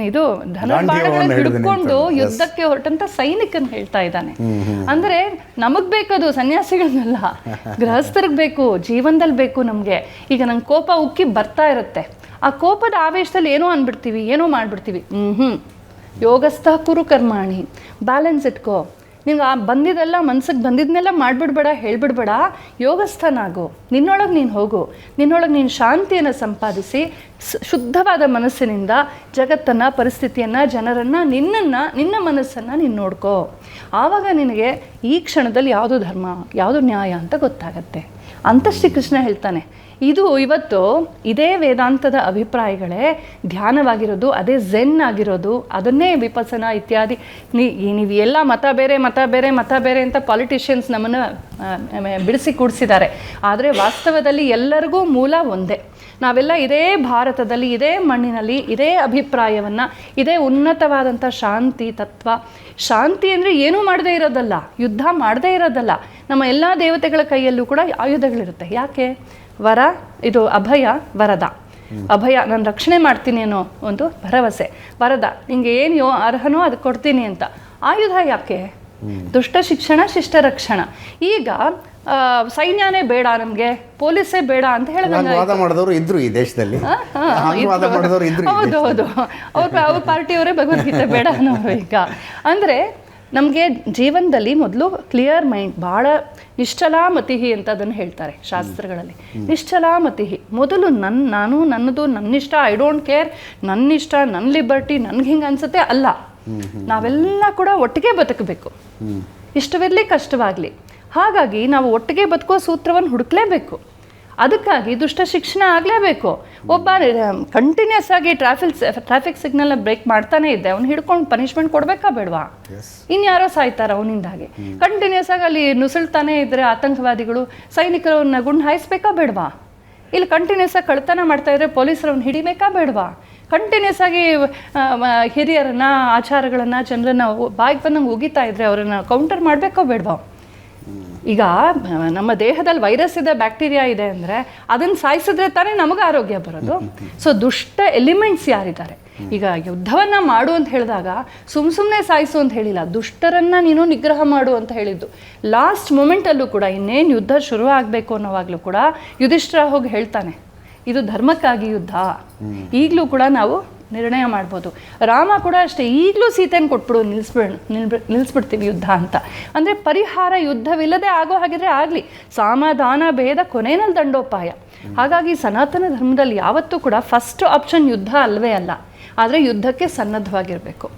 ಇದು ಧನುರ್ಬಾಣಗಳನ್ನ ಹಿಡ್ಕೊಂಡು ಯುದ್ಧಕ್ಕೆ ಹೊರಟಂತ ಸೈನಿಕನ್ ಹೇಳ್ತಾ ಇದ್ದಾನೆ. ಅಂದ್ರೆ ನಮಗ್ ಬೇಕದು, ಸನ್ಯಾಸಿಗಳನ್ನೆಲ್ಲ, ಗೃಹಸ್ಥರಿಗೆ ಬೇಕು, ಜೀವನದಲ್ಲಿ ಬೇಕು ನಮ್ಗೆ. ಈಗ ನಂಗೆ ಕೋಪ ಉಕ್ಕಿ ಬರ್ತಾ ಇರುತ್ತೆ, ಆ ಕೋಪದ ಆವೇಶದಲ್ಲಿ ಏನೋ ಅನ್ಬಿಡ್ತೀವಿ, ಏನೋ ಮಾಡ್ಬಿಡ್ತೀವಿ. ಯೋಗಸ್ಥ ಕುರು ಕರ್ಮಾಣಿ, ಬ್ಯಾಲೆನ್ಸ್ ಇಟ್ಕೋ. ನಿಂಗೆ ಆ ಬಂದಿದ್ದೆಲ್ಲ ಮನ್ಸಿಗೆ ಬಂದಿದ್ದನ್ನೆಲ್ಲ ಮಾಡಿಬಿಡ್ಬೇಡ, ಹೇಳ್ಬಿಡ್ಬೇಡ, ಯೋಗಸ್ಥನಾಗು, ನಿನ್ನೊಳಗೆ ನೀನು ಹೋಗು, ನಿನ್ನೊಳಗೆ ನೀನು ಶಾಂತಿಯನ್ನು ಸಂಪಾದಿಸಿ ಶುದ್ಧವಾದ ಮನಸ್ಸಿನಿಂದ ಜಗತ್ತನ್ನು, ಪರಿಸ್ಥಿತಿಯನ್ನು, ಜನರನ್ನು, ನಿನ್ನ ಮನಸ್ಸನ್ನು ನೀನು ನೋಡ್ಕೋ. ಆವಾಗ ನಿನಗೆ ಈ ಕ್ಷಣದಲ್ಲಿ ಯಾವುದು ಧರ್ಮ, ಯಾವುದು ನ್ಯಾಯ ಅಂತ ಗೊತ್ತಾಗತ್ತೆ ಅಂತ ಶ್ರೀಕೃಷ್ಣ ಹೇಳ್ತಾನೆ. ಇದು ಇವತ್ತು ಇದೇ ವೇದಾಂತದ ಅಭಿಪ್ರಾಯಗಳೇ ಧ್ಯಾನವಾಗಿರೋದು, ಅದೇ ಝೆನ್ ಆಗಿರೋದು, ಅದನ್ನೇ ವಿಪಸನ ಇತ್ಯಾದಿ. ನೀವು ಎಲ್ಲ ಮತ ಬೇರೆ ಅಂತ ಪಾಲಿಟಿಷಿಯನ್ಸ್ ನಮ್ಮನ್ನು ಬಿಡಿಸಿ ಕೂಡಿಸಿದ್ದಾರೆ. ಆದರೆ ವಾಸ್ತವದಲ್ಲಿ ಎಲ್ಲರಿಗೂ ಮೂಲ ಒಂದೇ. ನಾವೆಲ್ಲ ಇದೇ ಭಾರತದಲ್ಲಿ, ಇದೇ ಮಣ್ಣಿನಲ್ಲಿ ಇದೇ ಅಭಿಪ್ರಾಯವನ್ನು, ಇದೇ ಉನ್ನತವಾದಂಥ ಶಾಂತಿ ತತ್ವ. ಶಾಂತಿ ಅಂದರೆ ಏನೂ ಮಾಡದೇ ಇರೋದಲ್ಲ, ಯುದ್ಧ ಮಾಡದೇ ಇರೋದಲ್ಲ. ನಮ್ಮ ಎಲ್ಲ ದೇವತೆಗಳ ಕೈಯಲ್ಲೂ ಕೂಡ ಆಯುಧಗಳಿರುತ್ತೆ. ಯಾಕೆ? ವರ, ಇದು ಅಭಯ, ವರದ. ಅಭಯ, ನಾನು ರಕ್ಷಣೆ ಮಾಡ್ತೀನಿ ಅನ್ನೋ ಒಂದು ಭರವಸೆ. ವರದ, ನಿಂಗೆ ಏನು ಅರ್ಹನೋ ಅದು ಕೊಡ್ತೀನಿ ಅಂತ. ಆಯುಧ ಯಾಕೆ? ದುಷ್ಟ ಶಿಕ್ಷಣ, ಶಿಷ್ಟ ರಕ್ಷಣ. ಈಗ ಸೈನ್ಯನೇ ಬೇಡ ನಮಗೆ, ಪೊಲೀಸೇ ಬೇಡ ಅಂತ ಹೇಳಿದ್ರು ಇದ್ರು ಈ ದೇಶದಲ್ಲಿ. ಹೌದು, ಅವ್ರ ಪಾರ್ಟಿಯವರೇ ಭಗವದ್ಗೀತೆ ಬೇಡ ಅನ್ನೋರು. ಈಗ ಅಂದರೆ ನಮಗೆ ಜೀವನದಲ್ಲಿ ಮೊದಲು ಕ್ಲಿಯರ್ ಮೈಂಡ್, ಭಾಳ ನಿಶ್ಚಲಾಮತಿಹಿ ಅಂತ ಅದನ್ನು ಹೇಳ್ತಾರೆ ಶಾಸ್ತ್ರಗಳಲ್ಲಿ. ನಿಶ್ಚಲಾಮತಿಹಿ ಮೊದಲು ನಾನು ನನ್ನದು, ನನ್ನಿಷ್ಟ, ಐ ಡೋಂಟ್ ಕೇರ್, ನನ್ನಿಷ್ಟ, ನನ್ನ ಲಿಬರ್ಟಿ, ನನ್ಗೆ ಹಿಂಗೆ ಅನ್ಸುತ್ತೆ ಅಲ್ಲ. ನಾವೆಲ್ಲ ಕೂಡ ಒಟ್ಟಿಗೆ ಬದುಕಬೇಕು, ಇಷ್ಟವಿರಲಿ ಕಷ್ಟವಾಗಲಿ. ಹಾಗಾಗಿ ನಾವು ಒಟ್ಟಿಗೆ ಬದುಕೋ ಸೂತ್ರವನ್ನು ಹುಡುಕ್ಲೇಬೇಕು. ಅದಕ್ಕಾಗಿ ದುಷ್ಟ ಶಿಕ್ಷಣ ಆಗಲೇಬೇಕು. ಒಬ್ಬ ಕಂಟಿನ್ಯೂಸ್ ಆಗಿ ಟ್ರಾಫಿಕ್ ಸಿಗ್ನಲ್ನ ಬ್ರೇಕ್ ಮಾಡ್ತಾನೆ ಇದ್ದೆ, ಅವ್ನು ಹಿಡ್ಕೊಂಡು ಪನಿಷ್ಮೆಂಟ್ ಕೊಡಬೇಕಾ ಬೇಡವಾ? ಇನ್ಯಾರೋ ಸಾಯ್ತಾರ ಅವನಿಂದಾಗಿ. ಕಂಟಿನ್ಯೂಸ್ ಆಗಿ ಅಲ್ಲಿ ನುಸುಳ್ತಾನೆ ಇದ್ದರೆ ಆತಂಕವಾದಿಗಳು, ಸೈನಿಕರನ್ನ ಗುಂಡು ಹಾಯಿಸ್ಬೇಕಾ ಬೇಡವಾ? ಇಲ್ಲಿ ಕಂಟಿನ್ಯೂಸ್ ಆಗಿ ಕಳ್ತನ ಮಾಡ್ತಾ ಇದ್ರೆ ಪೊಲೀಸರವ್ನ ಹಿಡಿಬೇಕಾ ಬೇಡವಾ? ಕಂಟಿನ್ಯೂಸ್ ಆಗಿ ಹಿರಿಯರನ್ನ, ಆಚಾರಗಳನ್ನು, ಜನರನ್ನ ಬಾಯಿಗೆ ಬಂದಂಗೆ ಉಗಿತಾ ಇದ್ರೆ ಅವರನ್ನು ಕೌಂಟರ್ ಮಾಡಬೇಕೋ ಬೇಡವಾ? ಈಗ ನಮ್ಮ ದೇಹದಲ್ಲಿ ವೈರಸ್ ಇದೆ, ಬ್ಯಾಕ್ಟೀರಿಯಾ ಇದೆ ಅಂದರೆ ಅದನ್ನು ಸಾಯಿಸಿದ್ರೆ ತಾನೇ ನಮಗೆ ಆರೋಗ್ಯ ಬರೋದು. ಸೊ ದುಷ್ಟ ಎಲಿಮೆಂಟ್ಸ್ ಯಾರಿದ್ದಾರೆ, ಈಗ ಯುದ್ಧವನ್ನು ಮಾಡು ಅಂತ ಹೇಳಿದಾಗ ಸುಮ್ಮನೆ ಸಾಯಿಸು ಅಂತ ಹೇಳಿಲ್ಲ, ದುಷ್ಟರನ್ನು ನೀನು ನಿಗ್ರಹ ಮಾಡು ಅಂತ ಹೇಳಿದ್ದು. ಲಾಸ್ಟ್ ಮೂಮೆಂಟಲ್ಲೂ ಕೂಡ ಇನ್ನೇನು ಯುದ್ಧ ಶುರು ಆಗಬೇಕು ಅನ್ನೋವಾಗಲೂ ಕೂಡ ಯುಧಿಷ್ಠಿರ ಹೋಗಿ ಹೇಳ್ತಾನೆ, ಇದು ಧರ್ಮಕ್ಕಾಗಿ ಯುದ್ಧ. ಈಗಲೂ ಕೂಡ ನಾವು ನಿರ್ಣಯ ಮಾಡ್ಬೋದು. ರಾಮ ಕೂಡ ಅಷ್ಟೇ, ಈಗಲೂ ಸೀತೆಯನ್ನು ಕೊಟ್ಬಿಡು, ನಿಲ್ಲಿಸ್ಬಿಡ್ತೀವಿ ಯುದ್ಧ ಅಂತ. ಅಂದರೆ ಪರಿಹಾರ ಯುದ್ಧವಿಲ್ಲದೆ ಆಗೋ ಹಾಗಿದ್ರೆ ಆಗಲಿ, ಸಮಾಧಾನ ಭೇದ ಕೊನೆಯಲ್ಲಿ ದಂಡೋಪಾಯ. ಹಾಗಾಗಿ ಸನಾತನ ಧರ್ಮದಲ್ಲಿ ಯಾವತ್ತೂ ಕೂಡ ಫಸ್ಟ್ ಆಪ್ಷನ್ ಯುದ್ಧ ಅಲ್ಲವೇ ಅಲ್ಲ, ಆದರೆ ಯುದ್ಧಕ್ಕೆ ಸನ್ನದ್ಧವಾಗಿರಬೇಕು.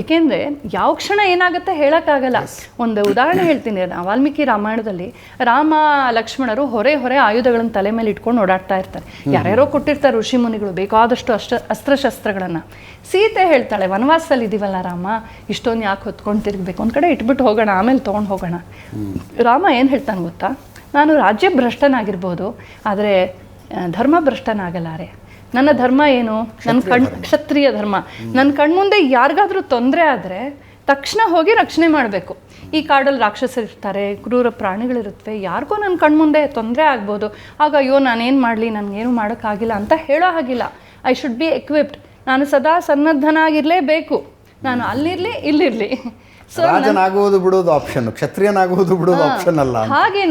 ಏಕೆಂದರೆ ಯಾವ ಕ್ಷಣ ಏನಾಗುತ್ತೆ ಹೇಳೋಕ್ಕಾಗಲ್ಲ. ಒಂದು ಉದಾಹರಣೆ ಹೇಳ್ತೀನಿ. ವಾಲ್ಮೀಕಿ ರಾಮಾಯಣದಲ್ಲಿ ರಾಮ ಲಕ್ಷ್ಮಣರು ಹೊರೆ ಆಯುಧಗಳನ್ನು ತಲೆ ಮೇಲೆ ಇಟ್ಕೊಂಡು ಓಡಾಡ್ತಾ ಇರ್ತಾರೆ. ಯಾರ್ಯಾರೋ ಕೊಟ್ಟಿರ್ತಾರೆ ಋಷಿ ಮುನಿಗಳು ಬೇಕಾದಷ್ಟು ಅಸ್ತ್ರಶಸ್ತ್ರಗಳನ್ನು. ಸೀತೆ ಹೇಳ್ತಾಳೆ, ವನವಾಸದಲ್ಲಿ ಇದೀವಲ್ಲ ರಾಮ, ಇಷ್ಟೊಂದು ಯಾಕೆ ಹೊತ್ಕೊಂಡು ತಿರುಗಬೇಕು, ಒಂದು ಕಡೆ ಇಟ್ಬಿಟ್ಟು ಹೋಗೋಣ, ಆಮೇಲೆ ತೊಗೊಂಡು ಹೋಗೋಣ. ರಾಮ ಏನು ಹೇಳ್ತಾನೆ ಗೊತ್ತಾ? ನಾನು ರಾಜ್ಯ ಭ್ರಷ್ಟನಾಗಿರ್ಬೋದು, ಆದರೆ ಧರ್ಮ ಭ್ರಷ್ಟನಾಗಲಾರೆ. ನನ್ನ ಧರ್ಮ ಏನು? ನನ್ನ ಕ್ಷತ್ರಿಯ ಧರ್ಮ. ನನ್ನ ಕಣ್ಮುಂದೆ ಯಾರಿಗಾದ್ರೂ ತೊಂದರೆ ಆದರೆ ತಕ್ಷಣ ಹೋಗಿ ರಕ್ಷಣೆ ಮಾಡಬೇಕು. ಈ ಕಾಡಲ್ಲಿ ರಾಕ್ಷಸರಿರ್ತಾರೆ, ಕ್ರೂರ ಪ್ರಾಣಿಗಳಿರುತ್ತವೆ, ಯಾರಿಗೋ ನನ್ನ ಕಣ್ಮುಂದೆ ತೊಂದರೆ ಆಗ್ಬೋದು. ಆಗ ಅಯ್ಯೋ ನಾನೇನು ಮಾಡಲಿ, ನನಗೇನು ಮಾಡೋಕ್ಕಾಗಿಲ್ಲ ಅಂತ ಹೇಳೋ ಹಾಗಿಲ್ಲ. I should be equipped. ನಾನು ಸದಾ ಸನ್ನದ್ಧನಾಗಿರಲೇಬೇಕು. ನಾನು ಅಲ್ಲಿರಲಿ, ಇಲ್ಲಿರಲಿ. ರಾಜನಾಗುವುದು ಬಿಡೋದು ಆಪ್ಷನ್, ಕ್ಷತ್ರಿಯನಾಗುವುದು ಬಿಡೋದು ಆಪ್ಷನ್ ಅಲ್ಲ. ಹಾಗೆ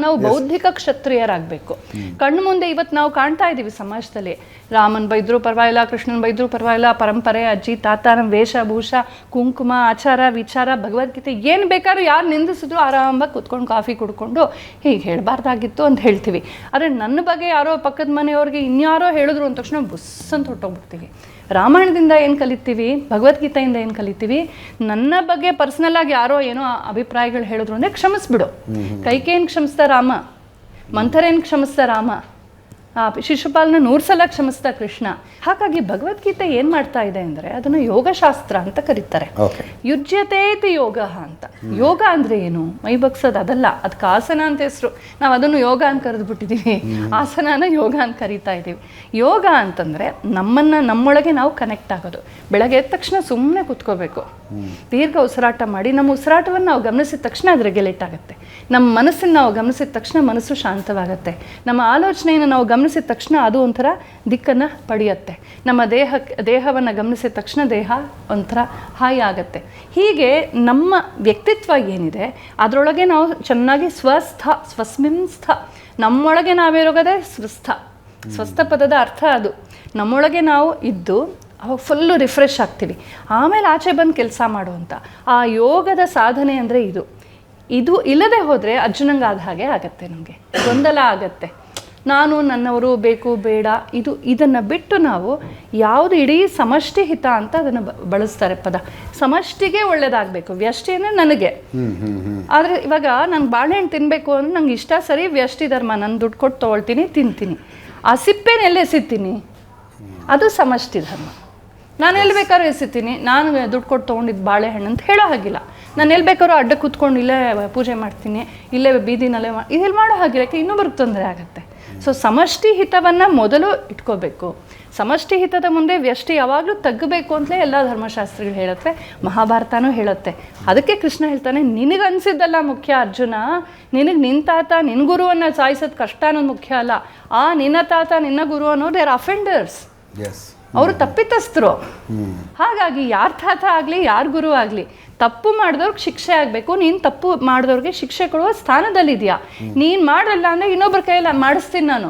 ನಾವು ಬೌದ್ಧಿಕ ಕ್ಷತ್ರಿಯರಾಗಬೇಕು. ಕಣ್ಣು ಮುಂದೆ ಇವತ್ತು ನಾವು ಕಾಣ್ತಾ ಇದ್ದೀವಿ ಸಮಾಜದಲ್ಲಿ, ರಾಮನ್ ಬೈದ್ರು ಪರವಾಗಿಲ್ಲ, ಕೃಷ್ಣನ್ ಬೈದ್ರು ಪರವಾಗಿಲ್ಲ, ಪರಂಪರೆ, ಅಜ್ಜಿ ತಾತ, ನಮ್ಮ ವೇಷಭೂಷ, ಕುಂಕುಮ, ಆಚಾರ ವಿಚಾರ, ಭಗವದ್ಗೀತೆ ಏನು ಬೇಕಾದ್ರೂ ಯಾರು ನಿಂದಿಸಿದ್ರು ಆರಾಮಾಗಿ ಕುತ್ಕೊಂಡು ಕಾಫಿ ಕುಡ್ಕೊಂಡು ಹೀಗೆ ಹೇಳಬಾರ್ದಾಗಿತ್ತು ಅಂತ ಹೇಳ್ತೀವಿ. ಆದರೆ ನನ್ನ ಬಗ್ಗೆ ಯಾರೋ ಪಕ್ಕದ ಮನೆಯವ್ರಿಗೆ ಇನ್ಯಾರೋ ಹೇಳಿದ್ರು ಅಂದ ತಕ್ಷಣ ಬುಸ್ ಅಂತ ಹೊಟ್ಟೋಗ್ಬಿಡ್ತೀವಿ. ರಾಮಾಯಣದಿಂದ ಏನು ಕಲಿತೀವಿ, ಭಗವದ್ಗೀತೆಯಿಂದ ಏನು ಕಲಿತೀವಿ? ನನ್ನ ಬಗ್ಗೆ ಪರ್ಸ್ನಲ್ ಆಗಿ ಯಾರೋ ಏನೋ ಅಭಿಪ್ರಾಯಗಳು ಹೇಳಿದ್ರು ಅಂದರೆ ಕ್ಷಮಿಸ್ಬಿಡು. ಕೈಕೇನು ಕ್ಷಮಿಸ್ತಾ ರಾಮ, ಮಂಥರೇನು ಕ್ಷಮಿಸ್ತಾ ರಾಮ, ಶಿಶುಪಾಲನ 100 ಸಲ ಕ್ಷಮಿಸ್ದ ಕೃಷ್ಣ. ಹಾಗಾಗಿ ಭಗವದ್ಗೀತೆ ಏನು ಮಾಡ್ತಾ ಇದೆ ಅಂದರೆ ಅದನ್ನು ಯೋಗಶಾಸ್ತ್ರ ಅಂತ ಕರೀತಾರೆ. ಯುಜ್ಯತೇತಿ ಯೋಗ ಅಂತ. ಯೋಗ ಅಂದರೆ ಏನು? ಮೈ ಬಗ್ಸೋದು ಅದಲ್ಲ, ಅದಕ್ಕೆ ಆಸನ ಅಂತ ಹೆಸರು. ನಾವು ಅದನ್ನು ಯೋಗ ಅಂತ ಕರೆದ್ಬಿಟ್ಟಿದ್ದೀವಿ, ಆಸನನ ಯೋಗ ಅಂತ ಕರಿತಾ ಇದ್ದೀವಿ. ಯೋಗ ಅಂತಂದರೆ ನಮ್ಮೊಳಗೆ ನಾವು ಕನೆಕ್ಟ್ ಆಗೋದು. ಬೆಳಗ್ಗೆ ಎದ್ದ ತಕ್ಷಣ ಸುಮ್ಮನೆ ಕೂತ್ಕೋಬೇಕು, ದೀರ್ಘ ಉಸಿರಾಟ ಮಾಡಿ ನಮ್ಮ ಉಸಿರಾಟವನ್ನು ನಾವು ಗಮನಿಸಿದ ತಕ್ಷಣ ಅದು ರೆಗ್ಯುಲೇಟ್ ಆಗುತ್ತೆ. ನಮ್ಮ ಮನಸ್ಸನ್ನು ನಾವು ಗಮನಿಸಿದ ತಕ್ಷಣ ಮನಸ್ಸು ಶಾಂತವಾಗುತ್ತೆ. ನಮ್ಮ ಆಲೋಚನೆಯನ್ನು ನಾವು ಗಮನಿಸಿದ ತಕ್ಷಣ ಅದು ಒಂಥರ ದಿಕ್ಕನ್ನು ಪಡೆಯುತ್ತೆ. ನಮ್ಮ ದೇಹವನ್ನು ಗಮನಿಸಿದ ತಕ್ಷಣ ದೇಹ ಒಂಥರ ಹಾಯಿ ಆಗುತ್ತೆ. ಹೀಗೆ ನಮ್ಮ ವ್ಯಕ್ತಿತ್ವ ಏನಿದೆ ಅದರೊಳಗೆ ನಾವು ಚೆನ್ನಾಗಿ ಸ್ವಸ್ಮಿಂಸ್ಥ, ನಮ್ಮೊಳಗೆ ನಾವಿರೋಗದೇ ಸ್ವಸ್ಥ ಪದದ ಅರ್ಥ ಅದು. ನಮ್ಮೊಳಗೆ ನಾವು ಇದ್ದು ಅವಾಗ ಫುಲ್ಲು ರಿಫ್ರೆಶ್ ಆಗ್ತೀವಿ. ಆಮೇಲೆ ಆಚೆ ಬಂದು ಕೆಲಸ ಮಾಡುವಂಥ ಆ ಯೋಗದ ಸಾಧನೆ ಅಂದರೆ ಇದು ಇಲ್ಲದೆ ಹೋದರೆ ಅರ್ಜುನಂಗೆ ಆದ ಹಾಗೆ ಆಗತ್ತೆ, ನಮಗೆ ಗೊಂದಲ ಆಗತ್ತೆ. ನಾನು ನನ್ನವರು ಬೇಕು ಬೇಡ ಇದನ್ನು ಬಿಟ್ಟು ನಾವು ಯಾವುದು ಇಡೀ ಸಮಷ್ಟಿ ಹಿತ ಅಂತ ಅದನ್ನು ಬಳಸ್ತಾರೆ ಪದ. ಸಮಷ್ಟಿಗೆ ಒಳ್ಳೇದಾಗಬೇಕು. ವ್ಯಷ್ಟಿ ಅಂದರೆ ನನಗೆ. ಆದರೆ ಇವಾಗ ನಾನು ಬಾಳೆಹಣ್ಣು ತಿನ್ನಬೇಕು ಅಂದರೆ ನಂಗೆ ಇಷ್ಟ, ಸರಿ, ವ್ಯಷ್ಟಿ ಧರ್ಮ. ನಾನು ದುಡ್ಡು ಕೊಟ್ಟು ತೊಗೊಳ್ತೀನಿ, ತಿಂತೀನಿ. ಆ ಸಿಪ್ಪೆನ ಎಲ್ಲಿ ಎಸಿತೀನಿ? ಅದು ಸಮಷ್ಟಿ ಧರ್ಮ. ನಾನು ಎಲ್ಲಿ ಬೇಕಾದ್ರೂ ಎಸಿತೀನಿ. ನಾನು ದುಡ್ಡು ಕೊಟ್ಟು ತೊಗೊಂಡಿದ್ದು ಬಾಳೆಹಣ್ಣು ಅಂತ ಹೇಳೋ ಹಾಗಿಲ್ಲ. ನಾನು ಎಲ್ಲಿ ಬೇಕಾದ್ರೂ ಅಡ್ಡ ಕೂತ್ಕೊಂಡು ಇಲ್ಲೇ ಪೂಜೆ ಮಾಡ್ತೀನಿ, ಇಲ್ಲೇ ಬೀದಿನಲ್ಲೇ ಇದೆಲ್ಲಿ ಮಾಡೋ ಹಾಗಿರೋಕ್ಕೆ ಇನ್ನೊಬ್ರಿಗೆ ತೊಂದರೆ ಆಗುತ್ತೆ. ಸೊ ಸಮಷ್ಟಿ ಹಿತವನ್ನು ಮೊದಲು ಇಟ್ಕೋಬೇಕು. ಸಮಷ್ಟಿ ಹಿತದ ಮುಂದೆ ವ್ಯಷ್ಟಿ ಯಾವಾಗಲೂ ತಗ್ಗಬೇಕು ಅಂತಲೇ ಎಲ್ಲ ಧರ್ಮಶಾಸ್ತ್ರಗಳು ಹೇಳುತ್ತೆ, ಮಹಾಭಾರತನೂ ಹೇಳುತ್ತೆ. ಅದಕ್ಕೆ ಕೃಷ್ಣ ಹೇಳ್ತಾನೆ, ನಿನಗನ್ಸಿದ್ದಲ್ಲ ಮುಖ್ಯ ಅರ್ಜುನ, ನಿನಗೆ ನಿನ್ನ ತಾತ ನಿನ್ನ ಗುರುವನ್ನು ಸಾಯಿಸೋದು ಕಷ್ಟ ಅನ್ನೋದು ಮುಖ್ಯ ಅಲ್ಲ. ನಿನ್ನ ತಾತ ನಿನ್ನ ಗುರು ಅನ್ನೋರು ದೇ ಆರ್ ಅಫೆಂಡರ್ಸ್. ಅವರು ತಪ್ಪಿತಸ್ಥರು. ಹಾಗಾಗಿ ಯಾರ ತಾತ ಆಗಲಿ ಯಾರ ಗುರು ಆಗಲಿ ತಪ್ಪು ಮಾಡಿದವ್ರಿಗೆ ಶಿಕ್ಷೆ ಆಗಬೇಕು. ನೀನು ತಪ್ಪು ಮಾಡಿದವ್ರಿಗೆ ಶಿಕ್ಷೆ ಕೊಡುವ ಸ್ಥಾನದಲ್ಲಿದೆಯಾ. ನೀನು ಮಾಡಲ್ಲ ಅಂದರೆ ಇನ್ನೊಬ್ಬರ ಕೈಯಲ್ಲಿ ಮಾಡಿಸ್ತೀನಿ ನಾನು.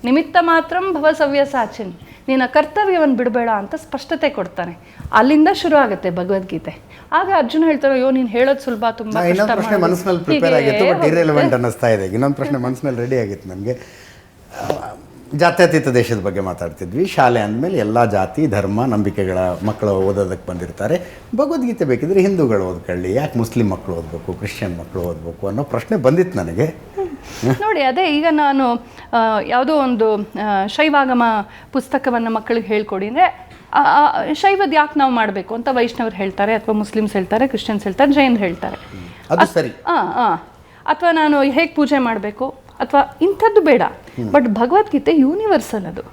ನಿಮಿತ್ತ ಮಾತ್ರ ಭವ ಸವ್ಯಸಾಚಿನ್, ನಿನ್ನ ಕರ್ತವ್ಯವನ್ನು ಬಿಡಬೇಡ ಅಂತ ಸ್ಪಷ್ಟತೆ ಕೊಡ್ತಾನೆ. ಅಲ್ಲಿಂದ ಶುರು ಆಗುತ್ತೆ ಭಗವದ್ಗೀತೆ. ಆಗ ಅರ್ಜುನ ಹೇಳ್ತಾರೆ, ಅಯ್ಯೋ ನೀನು ಹೇಳೋದು ಸುಲಭ, ತುಂಬ ಇನ್ನೊಂದು ಪ್ರಶ್ನೆ ಮನಸ್ಸಿನಲ್ಲಿ ಪ್ರಿಪೇರ್ ಆಗಿತ್ತು, ಬಟ್ ಇರ್ರೆಲೆವೆಂಟ್ ಅನ್ನಿಸ್ತಾ ಇದೆ. ಇನ್ನೊಂದು ಪ್ರಶ್ನೆ ಮನಸ್ಸಿನಲ್ಲಿ ರೆಡಿ ಆಗಿತ್ತು ನನಗೆ. ಜಾತ್ಯತೀತ ದೇಶದ ಬಗ್ಗೆ ಮಾತಾಡ್ತಿದ್ವಿ. ಶಾಲೆ ಅಂದಮೇಲೆ ಎಲ್ಲ ಜಾತಿ ಧರ್ಮ ನಂಬಿಕೆಗಳ ಮಕ್ಕಳು ಓದೋದಕ್ಕೆ ಬಂದಿರ್ತಾರೆ. ಭಗವದ್ಗೀತೆ ಬೇಕಿದ್ರೆ ಹಿಂದೂಗಳು ಓದ್ಕೊಳ್ಳಿ, ಯಾಕೆ ಮುಸ್ಲಿಂ ಮಕ್ಕಳು ಓದಬೇಕು, ಕ್ರಿಶ್ಚಿಯನ್ ಮಕ್ಕಳು ಓದಬೇಕು ಅನ್ನೋ ಪ್ರಶ್ನೆ ಬಂದಿತ್ತು ನನಗೆ. ನೋಡಿ, ಅದೇ ಈಗ ನಾನು ಯಾವುದೋ ಒಂದು ಶೈವಾಗಮ ಪುಸ್ತಕವನ್ನು ಮಕ್ಕಳಿಗೆ ಹೇಳ್ಕೊಡಿ ಅಂದರೆ ಶೈವದ ಯಾಕೆ ನಾವು ಮಾಡಬೇಕು ಅಂತ ವೈಷ್ಣವರು ಹೇಳ್ತಾರೆ, ಅಥವಾ ಮುಸ್ಲಿಮ್ಸ್ ಹೇಳ್ತಾರೆ, ಕ್ರಿಶ್ಚಿಯನ್ಸ್ ಹೇಳ್ತಾರೆ, ಜೈನರು ಹೇಳ್ತಾರೆ. ಅದು ಸರಿ. ಅಥವಾ ನಾನು ಹೇಗೆ ಪೂಜೆ ಮಾಡಬೇಕು ಅಥವಾ ಇಂಥದ್ದು ಬೇಡ. But Bhagavad Gita universal. ಅದು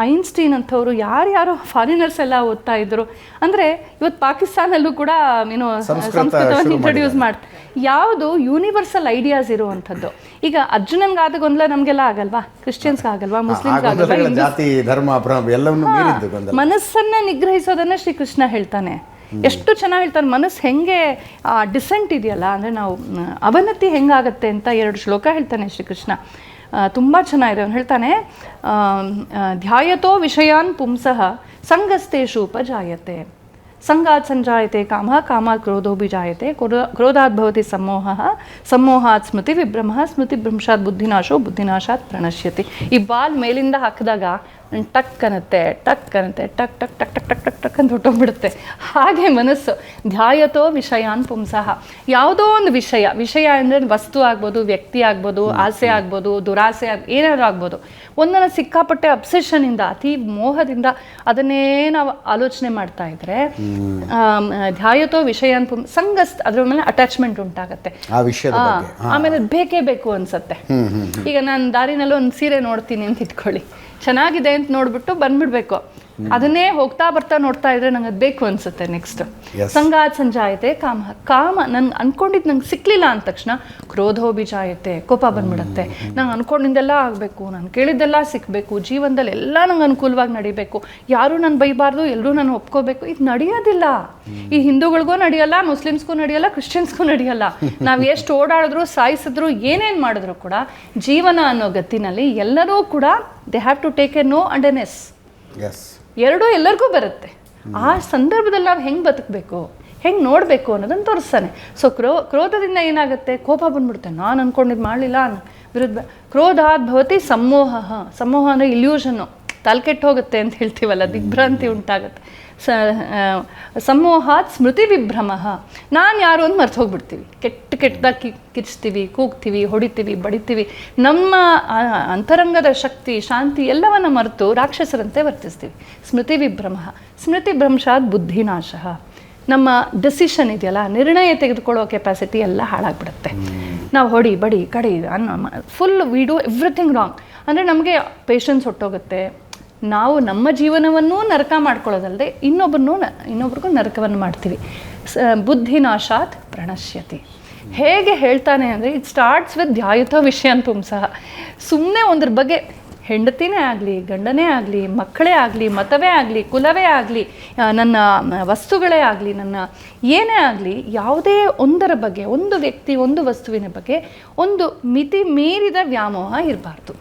ಐನ್ಸ್ಟೀನ್ ಅಂಥವ್ರು ಯಾರ್ಯಾರೋ ಫಾರಿನರ್ಸ್ ಎಲ್ಲ ಓದ್ತಾ ಇದ್ರು. ಅಂದರೆ ಇವತ್ತು ಪಾಕಿಸ್ತಾನಲ್ಲೂ ಕೂಡ ಸಂಸ್ಕೃತವನ್ನು ಇಂಟ್ರೊಡ್ಯೂಸ್ ಮಾಡ್ತಾರೆ. ಯಾವುದು ಯೂನಿವರ್ಸಲ್ ಐಡಿಯಾಸ್ ಇರುವಂಥದ್ದು. ಈಗ ಅರ್ಜುನನ್ಗಾದ ಗೊಂದಲ ನಮಗೆಲ್ಲ ಆಗಲ್ವಾ, ಕ್ರಿಶ್ಚಿಯನ್ಸ್ಗೆ ಆಗಲ್ವಾ, ಮುಸ್ಲಿಮ್ಸ್ ಆಗಲ್ವಾ? ಮನಸ್ಸನ್ನು ನಿಗ್ರಹಿಸೋದನ್ನ ಶ್ರೀಕೃಷ್ಣ ಹೇಳ್ತಾನೆ. ಎಷ್ಟು ಚೆನ್ನಾಗಿ ಹೇಳ್ತಾನೆ. ಮನಸ್ಸು ಹೆಂಗೆ ಡಿಸೆಂಟ್ ಇದೆಯಲ್ಲ, ಅಂದರೆ ನಾವು ಅವನತಿ ಹೆಂಗಾಗತ್ತೆ ಅಂತ 2 ಶ್ಲೋಕ ಹೇಳ್ತಾನೆ ಶ್ರೀಕೃಷ್ಣ. ತುಂಬ ಚೆನ್ನಾಗಿದೆ. ಅವನು ಹೇಳ್ತಾನೆ, ಧ್ಯಾಯತೋ ವಿಷಯಾನ್ ಪುಂಸಃ ಸಂಗಸ್ತೇಷು ಉಪಜಾಯತೆ, ಸಂಗಾತ್ ಸಂಜಾಯತೆ ಕಾಮ, ಕಾಮಾತ್ ಕ್ರೋಧೋ ಬಿಜಾಯತೆ, ಕ್ರೋಧಾತ್ ಭವತಿ ಸಮೋಹಃ, ಸಮೋಹಾತ್ ಸ್ಮೃತಿ ವಿಭ್ರಮಃ, ಸ್ಮೃತಿ ಭ್ರಂಶಾತ್ ಬುದ್ಧಿನಾಶೋ, ಬುದ್ಧಿನಾಶಾತ್ ಪ್ರಣಶ್ಯತಿ. ಈ ಬಾಲ್ ಮೇಲಿಂದ ಹಾಕಿದಾಗ ಟಕ್ ಅನ್ನತ್ತೆ, ಟಕ್ ಅನ್ನತ್ತೆ, ಟಕ್ ಟಕ್ ಟಕ್ ಟಕ್ ಟಕ್ ಟಕ್ ಟಕ್ ಅಂತ ಹೊಟ್ಟೋಗ್ಬಿಡುತ್ತೆ. ಹಾಗೆ ಮನಸ್ಸು ಧ್ಯಾಯತೋ ವಿಷಯಾನ್ ಪುಂಸಃ, ಯಾವುದೋ ಒಂದು ವಿಷಯ ಅಂದರೆ ವಸ್ತು ಆಗ್ಬೋದು, ವ್ಯಕ್ತಿ ಆಗ್ಬೋದು, ಆಸೆ ಆಗ್ಬೋದು, ದುರಾಸೆ ಏನಾದರೂ ಆಗ್ಬೋದು. ಒಂದನ್ನು ಸಿಕ್ಕಾಪಟ್ಟೆ ಅಬ್ಸೆಷನಿಂದ, ಅತಿ ಮೋಹದಿಂದ ಅದನ್ನೇ ನಾವು ಆಲೋಚನೆ ಮಾಡ್ತಾ ಇದ್ರೆ ಧ್ಯಾಯತೋ ವಿಷಯಾನ್ ಸಂಗಸ್ತ್, ಅದ್ರ ಮೇಲೆ ಅಟ್ಯಾಚ್ಮೆಂಟ್ ಉಂಟಾಗತ್ತೆ. ಆಮೇಲೆ ಬೇಕೇ ಬೇಕು ಅನ್ಸತ್ತೆ. ಈಗ ನಾನು ದಾರಿನಲ್ಲಿ ಒಂದು ಸೀರೆ ನೋಡ್ತೀನಿ ಅಂತ ಇಟ್ಕೊಳ್ಳಿ, ಚೆನ್ನಾಗಿದೆ ಅಂತ ನೋಡ್ಬಿಟ್ಟು ಬಂದ್ಬಿಡ್ಬೇಕು. ಅದನ್ನೇ ಹೋಗ್ತಾ ಬರ್ತಾ ನೋಡ್ತಾ ಇದ್ರೆ ನಂಗೆ ಅದು ಬೇಕು ಅನ್ಸುತ್ತೆ. ನೆಕ್ಸ್ಟ್ ಸಂಗಾತ್ ಸಂಜಾಯತೆ ಕಾಮ, ನನ್ಗೆ ಅನ್ಕೊಂಡಿದ್ದು ನಂಗೆ ಸಿಕ್ಲಿಲ್ಲ ಅಂದ ತಕ್ಷಣ ಕ್ರೋಧೋ ಬಿಜಾಯತೆ, ಕೋಪ ಬಂದ್ಬಿಡತ್ತೆ. ನಂಗೆ ಅನ್ಕೊಂಡಿದ್ದೆಲ್ಲ ಆಗಬೇಕು, ನಾನು ಕೇಳಿದ್ದೆಲ್ಲ ಸಿಕ್ಕಬೇಕು, ಜೀವನದಲ್ಲಿ ಎಲ್ಲ ನಂಗೆ ಅನುಕೂಲವಾಗಿ ನಡಿಬೇಕು, ಯಾರೂ ನಾನು ಬೈಬಾರ್ದು, ಎಲ್ಲರೂ ನಾನು ಒಪ್ಕೋಬೇಕು. ಇದು ನಡೆಯೋದಿಲ್ಲ. ಈ ಹಿಂದೂಗಳಿಗೂ ನಡೆಯಲ್ಲ, ಮುಸ್ಲಿಮ್ಸ್ಗೂ ನಡೆಯಲ್ಲ, ಕ್ರಿಶ್ಚಿಯನ್ಸ್ಗೂ ನಡೆಯಲ್ಲ. ನಾವು ಎಷ್ಟು ಓಡಾಡಿದ್ರು, ಸಾಯಿಸಿದ್ರು, ಏನೇನು ಮಾಡಿದ್ರು ಕೂಡ ಜೀವನ ಅನ್ನೋ ಗತಿನಲ್ಲಿ ಎಲ್ಲರೂ ಕೂಡ they have to take a no and N S. ಎರಡೂ ಎಲ್ಲರಿಗೂ ಬರುತ್ತೆ. ಆ ಸಂದರ್ಭದಲ್ಲಿ ನಾವು ಹೆಂಗೆ ಬದುಕಬೇಕು, ಹೆಂಗೆ ನೋಡಬೇಕು ಅನ್ನೋದನ್ನು ತೋರಿಸ್ತಾನೆ. ಸೊ ಕ್ರೋಧದಿಂದ ಏನಾಗುತ್ತೆ, ಕೋಪ ಬಂದ್ಬಿಡುತ್ತೆ. ನಾನು ಅಂದ್ಕೊಂಡಿದ್ದು ಮಾಡಲಿಲ್ಲ ವಿರುದ್ಧ. ಕ್ರೋಧಾತ್ ಭವತಿ ಸಮೋಹ. ಸಮೋಹ ಅಂದರೆ ಇಲ್ಯೂಷನ್ನು, ತಲೆಕೆಟ್ಟು ಹೋಗುತ್ತೆ ಅಂತ ಹೇಳ್ತೀವಲ್ಲ, ದಿಗ್ಭ್ರಾಂತಿ ಉಂಟಾಗುತ್ತೆ. ಸಮೋಹಾತ್ ಸ್ಮೃತಿ ವಿಭ್ರಮ. ನಾನು ಯಾರು ಅಂತ ಮರ್ತು ಹೋಗ್ಬಿಡ್ತೀವಿ. ಕೆಟ್ಟದಾಗಿ ಕಿರ್ಚ್ತೀವಿ, ಕೂಗ್ತೀವಿ, ಹೊಡಿತೀವಿ, ಬಡಿತೀವಿ. ನಮ್ಮ ಅಂತರಂಗದ ಶಕ್ತಿ, ಶಾಂತಿ ಎಲ್ಲವನ್ನು ಮರೆತು ರಾಕ್ಷಸರಂತೆ ವರ್ತಿಸ್ತೀವಿ. ಸ್ಮೃತಿ ವಿಭ್ರಮ. ಸ್ಮೃತಿ ಭ್ರಂಶಾತ್ ಬುದ್ಧಿನಾಶ. ನಮ್ಮ ಡೆಸಿಷನ್ ಇದೆಯಲ್ಲ, ನಿರ್ಣಯ ತೆಗೆದುಕೊಳ್ಳೋ ಕೆಪಾಸಿಟಿ ಎಲ್ಲ ಹಾಳಾಗ್ಬಿಡುತ್ತೆ. ನಾವು ಹೊಡಿ ಬಡಿ ಕಡಿ full we do everything wrong. ಅಂದರೆ ನಮಗೆ ಪೇಷನ್ಸ್ ಹೊಟ್ಟೋಗುತ್ತೆ. ನಾವು ನಮ್ಮ ಜೀವನವನ್ನೂ ನರಕ ಮಾಡ್ಕೊಳ್ಳೋದಲ್ಲದೆ ಇನ್ನೊಬ್ರಿಗೂ ನರಕವನ್ನು ಮಾಡ್ತೀವಿ. ಬುದ್ಧಿನಾಶಾತ್ ಪ್ರಣಶ್ಯತಿ. ಹೇಗೆ ಹೇಳ್ತಾನೆ ಅಂದರೆ, ಇಟ್ ಸ್ಟಾರ್ಟ್ಸ್ ವಿತ್ ಧ್ಯಾಯುತ ವಿಷಯನ್ ಪುಂಸಃ. ಸುಮ್ಮನೆ ಒಂದ್ರ ಬಗ್ಗೆ ಹೆಂಡತಿನೇ ಆಗಲಿ, ಗಂಡನೇ ಆಗಲಿ, ಮಕ್ಕಳೇ ಆಗಲಿ, ಮತವೇ ಆಗಲಿ, ಕುಲವೇ ಆಗಲಿ, ನನ್ನ ವಸ್ತುಗಳೇ ಆಗಲಿ, ನನ್ನ ಏನೇ ಆಗಲಿ, ಯಾವುದೇ ಒಂದರ ಬಗ್ಗೆ, ಒಂದು ವ್ಯಕ್ತಿ, ಒಂದು ವಸ್ತುವಿನ ಬಗ್ಗೆ ಒಂದು ಮಿತಿ ಮೀರಿದ ವ್ಯಾಮೋಹ ಇರಬಾರ್ದು.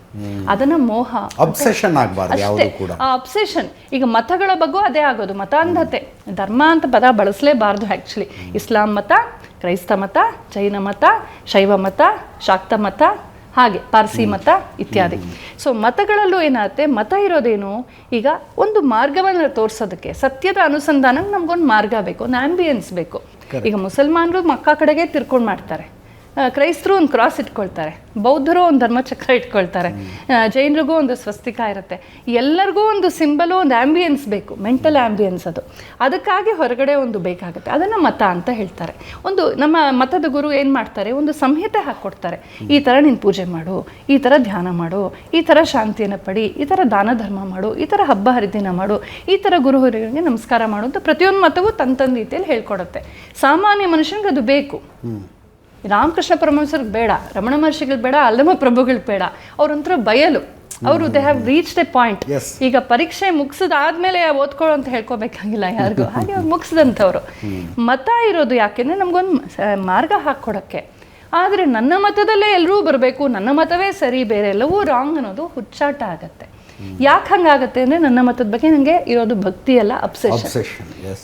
ಅದನ್ನು ಮೋಹ, ಅಬ್ಸೆಷನ್ ಆಗಬಾರ್ದು ಯಾವುದು ಕೂಡ. ಆ ಅಬ್ಸೆಷನ್ ಈಗ ಮತಗಳ ಬಗ್ಗೆ ಅದೇ ಆಗೋದು. ಮತಾಂಧತೆ. ಧರ್ಮ ಅಂತ ಪದ ಬಳಸಲೇಬಾರ್ದು ಆ್ಯಕ್ಚುಲಿ. ಇಸ್ಲಾಂ ಮತ, ಕ್ರೈಸ್ತ ಮತ, ಜೈನ ಮತ, ಶೈವ ಮತ, ಶಾಕ್ತ ಮತ, ಹಾಗೆ ಪಾರ್ಸಿ ಮತ ಇತ್ಯಾದಿ. ಸೊ ಮತಗಳಲ್ಲೂ ಏನಾಗುತ್ತೆ, ಮತ ಇರೋದೇನು, ಈಗ ಒಂದು ಮಾರ್ಗವನ್ನು ತೋರಿಸೋದಕ್ಕೆ, ಸತ್ಯದ ಅನುಸಂಧಾನಕ್ಕೆ ನಮಗೊಂದು ಮಾರ್ಗ ಬೇಕು, ಒಂದು ಆಂಬಿಯನ್ಸ್ ಬೇಕು. ಈಗ ಮುಸಲ್ಮಾನರು ಮಕ್ಕಾ ಕಡೆಗೆ ತಿರ್ಕೊಂಡು ಮಾಡ್ತಾರೆ, ಕ್ರೈಸ್ತರು ಒಂದು ಕ್ರಾಸ್ ಇಟ್ಕೊಳ್ತಾರೆ, ಬೌದ್ಧರು ಒಂದು ಧರ್ಮಚಕ್ರ ಇಟ್ಕೊಳ್ತಾರೆ, ಜೈನರಿಗೂ ಒಂದು ಸ್ವಸ್ತಿಕ ಇರುತ್ತೆ. ಎಲ್ಲರಿಗೂ ಒಂದು ಸಿಂಬಲು, ಒಂದು ಆಂಬಿಯನ್ಸ್ ಬೇಕು, ಮೆಂಟಲ್ ಆಂಬಿಯನ್ಸ್. ಅದಕ್ಕಾಗಿ ಹೊರಗಡೆ ಒಂದು ಬೇಕಾಗುತ್ತೆ. ಅದನ್ನು ಮತ ಅಂತ ಹೇಳ್ತಾರೆ. ಒಂದು ನಮ್ಮ ಮತದ ಗುರು ಏನು ಮಾಡ್ತಾರೆ, ಒಂದು ಸಂಹಿತೆ ಹಾಕ್ಕೊಡ್ತಾರೆ. ಈ ಥರ ನೀನು ಪೂಜೆ ಮಾಡು, ಈ ಥರ ಧ್ಯಾನ ಮಾಡು, ಈ ಥರ ಶಾಂತಿಯನ್ನು ಪಡಿ, ಈ ಥರ ದಾನ ಧರ್ಮ ಮಾಡು, ಈ ಥರ ಹಬ್ಬ ಹರಿದಿನ ಮಾಡು, ಈ ಥರ ಗುರು ಹಿರಿಯರಿಗೆ ನಮಸ್ಕಾರ ಮಾಡು ಅಂತ ಪ್ರತಿಯೊಂದು ಮತವೂ ತನ್ನ ರೀತಿಯಲ್ಲಿ ಹೇಳ್ಕೊಡುತ್ತೆ. ಸಾಮಾನ್ಯ ಮನುಷ್ಯನಿಗೆ ಅದು ಬೇಕು. ರಾಮಕೃಷ್ಣ ಪರಮಹಂಸರಿಗೆ ಬೇಡ, ರಮಣ ಮಹರ್ಷಿಗಳು ಬೇಡ, ಅಲ್ಲಮ ಪ್ರಭುಗಳು ಬೇಡ. ಅವ್ರಂತರ ಬಯಲು. ಅವರು they have reached A point. ಈಗ ಪರೀಕ್ಷೆ ಮುಗಿಸಿದಾದ್ಮೇಲೆ ಓದ್ಕೊಳ್ಳೋ ಅಂತ ಹೇಳ್ಕೊಬೇಕಾಗಿಲ್ಲ ಯಾರಿಗೂ. ಹಾಗೆ ಅವ್ರು ಮುಗಿಸಿದಂಥವ್ರು. ಮತ ಇರೋದು ಯಾಕೆಂದರೆ ನಮಗೊಂದು ಮಾರ್ಗ ಹಾಕ್ಕೊಡೋಕ್ಕೆ. ಆದರೆ ನನ್ನ ಮತದಲ್ಲೇ ಎಲ್ಲರೂ ಬರಬೇಕು, ನನ್ನ ಮತವೇ ಸರಿ, ಬೇರೆ ಎಲ್ಲವೂ ರಾಂಗ್ ಅನ್ನೋದು ಹುಚ್ಚಾಟ ಆಗತ್ತೆ. ಯಾಕೆ ಹಂಗಾಗತ್ತೆ ಅಂದರೆ, ನನ್ನ ಮತದ ಬಗ್ಗೆ ನನಗೆ ಇರೋದು ಭಕ್ತಿ ಅಲ್ಲ, ಅಬ್ಸೆಷನ್.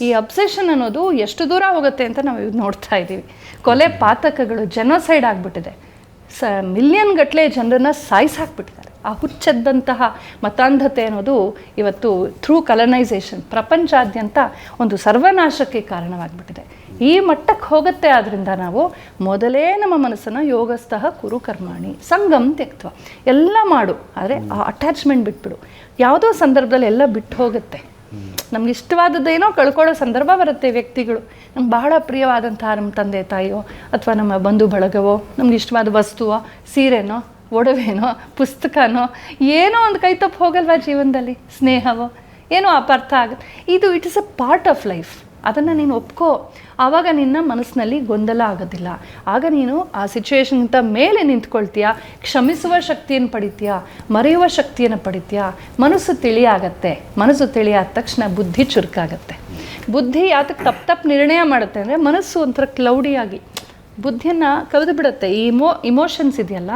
ಈ ಅಬ್ಸೆಷನ್ ಅನ್ನೋದು ಎಷ್ಟು ದೂರ ಹೋಗುತ್ತೆ ಅಂತ ನಾವು ನೋಡ್ತಾ ಇದ್ದೀವಿ. ಕೊಲೆ ಪಾತಕಗಳು, ಜನೋಸೈಡ್ ಆಗಿಬಿಟ್ಟಿದೆ. ಮಿಲಿಯನ್ ಗಟ್ಟಲೆ ಜನರನ್ನು ಸಾಯಿಸಾಕ್ಬಿಟ್ಟಿದ್ದಾರೆ. ಆ ಹುಚ್ಚದ್ದಂತಹ ಮತಾಂಧತೆ ಅನ್ನೋದು ಇವತ್ತು ಥ್ರೂ ಕಲನೈಸೇಷನ್ ಪ್ರಪಂಚಾದ್ಯಂತ ಒಂದು ಸರ್ವನಾಶಕ್ಕೆ ಕಾರಣವಾಗಿಬಿಟ್ಟಿದೆ. ಈ ಮಟ್ಟಕ್ಕೆ ಹೋಗುತ್ತೆ. ಆದ್ದರಿಂದ ನಾವು ಮೊದಲೇ ನಮ್ಮ ಮನಸ್ಸನ್ನು ಯೋಗಸ್ಥಃ ಕುರು ಕರ್ಮಾಣಿ ಸಂಗಮ್ ತ್ಯಕ್ತ್ವ, ಎಲ್ಲ ಮಾಡು, ಆದರೆ ಆ ಅಟ್ಯಾಚ್ಮೆಂಟ್ ಬಿಟ್ಬಿಡು. ಯಾವುದೋ ಸಂದರ್ಭದಲ್ಲಿ ಎಲ್ಲ ಬಿಟ್ಟು ಹೋಗುತ್ತೆ. ನಮ್ಗೆ ಇಷ್ಟವಾದದ್ದೇನೋ ಕಳ್ಕೊಳ್ಳೋ ಸಂದರ್ಭ ಬರುತ್ತೆ. ವ್ಯಕ್ತಿಗಳು, ನಮ್ಗೆ ಬಹಳ ಪ್ರಿಯವಾದಂತಹ ನಮ್ಮ ತಂದೆ ತಾಯಿಯೋ ಅಥವಾ ನಮ್ಮ ಬಂಧು ಬಳಗವೋ, ನಮ್ಗೆ ಇಷ್ಟವಾದ ವಸ್ತುವೋ, ಸೀರೆನೋ, ಒಡವೆನೋ, ಪುಸ್ತಕನೋ, ಏನೋ ಒಂದು ಕೈ ತಪ್ಪು ಹೋಗಲ್ವಾ ಜೀವನದಲ್ಲಿ, ಸ್ನೇಹವೋ ಏನೋ ಅಪಾರ್ಥ ಆಗುತ್ತೆ. ಇದು it is a part of life. ಅದನ್ನು ನೀನು ಒಪ್ಕೋ. ಆವಾಗ ನಿನ್ನ ಮನಸ್ಸಿನಲ್ಲಿ ಗೊಂದಲ ಆಗೋದಿಲ್ಲ. ಆಗ ನೀನು ಆ ಸಿಚುವೇಶನ್ಗಿಂತ ಮೇಲೆ ನಿಂತ್ಕೊಳ್ತೀಯ, ಕ್ಷಮಿಸುವ ಶಕ್ತಿಯನ್ನು ಪಡಿತೀಯ, ಮರೆಯುವ ಶಕ್ತಿಯನ್ನು ಪಡಿತೀಯ, ಮನಸ್ಸು ತಿಳಿಯಾಗತ್ತೆ. ಮನಸ್ಸು ತಿಳಿಯಾದ ತಕ್ಷಣ ಬುದ್ಧಿ ಚುರುಕಾಗತ್ತೆ. ಬುದ್ಧಿ ಯಾತಕ್ಕೆ ತಪ್ಪು ನಿರ್ಣಯ ಮಾಡುತ್ತೆ ಅಂದರೆ, ಮನಸ್ಸು ಒಂಥರ ಕ್ಲೌಡಿಯಾಗಿ ಬುದ್ಧಿಯನ್ನು ಕವಿದು ಬಿಡುತ್ತೆ. ಈ ಇಮೋಷನ್ಸ್ ಇದೆಯಲ್ಲ,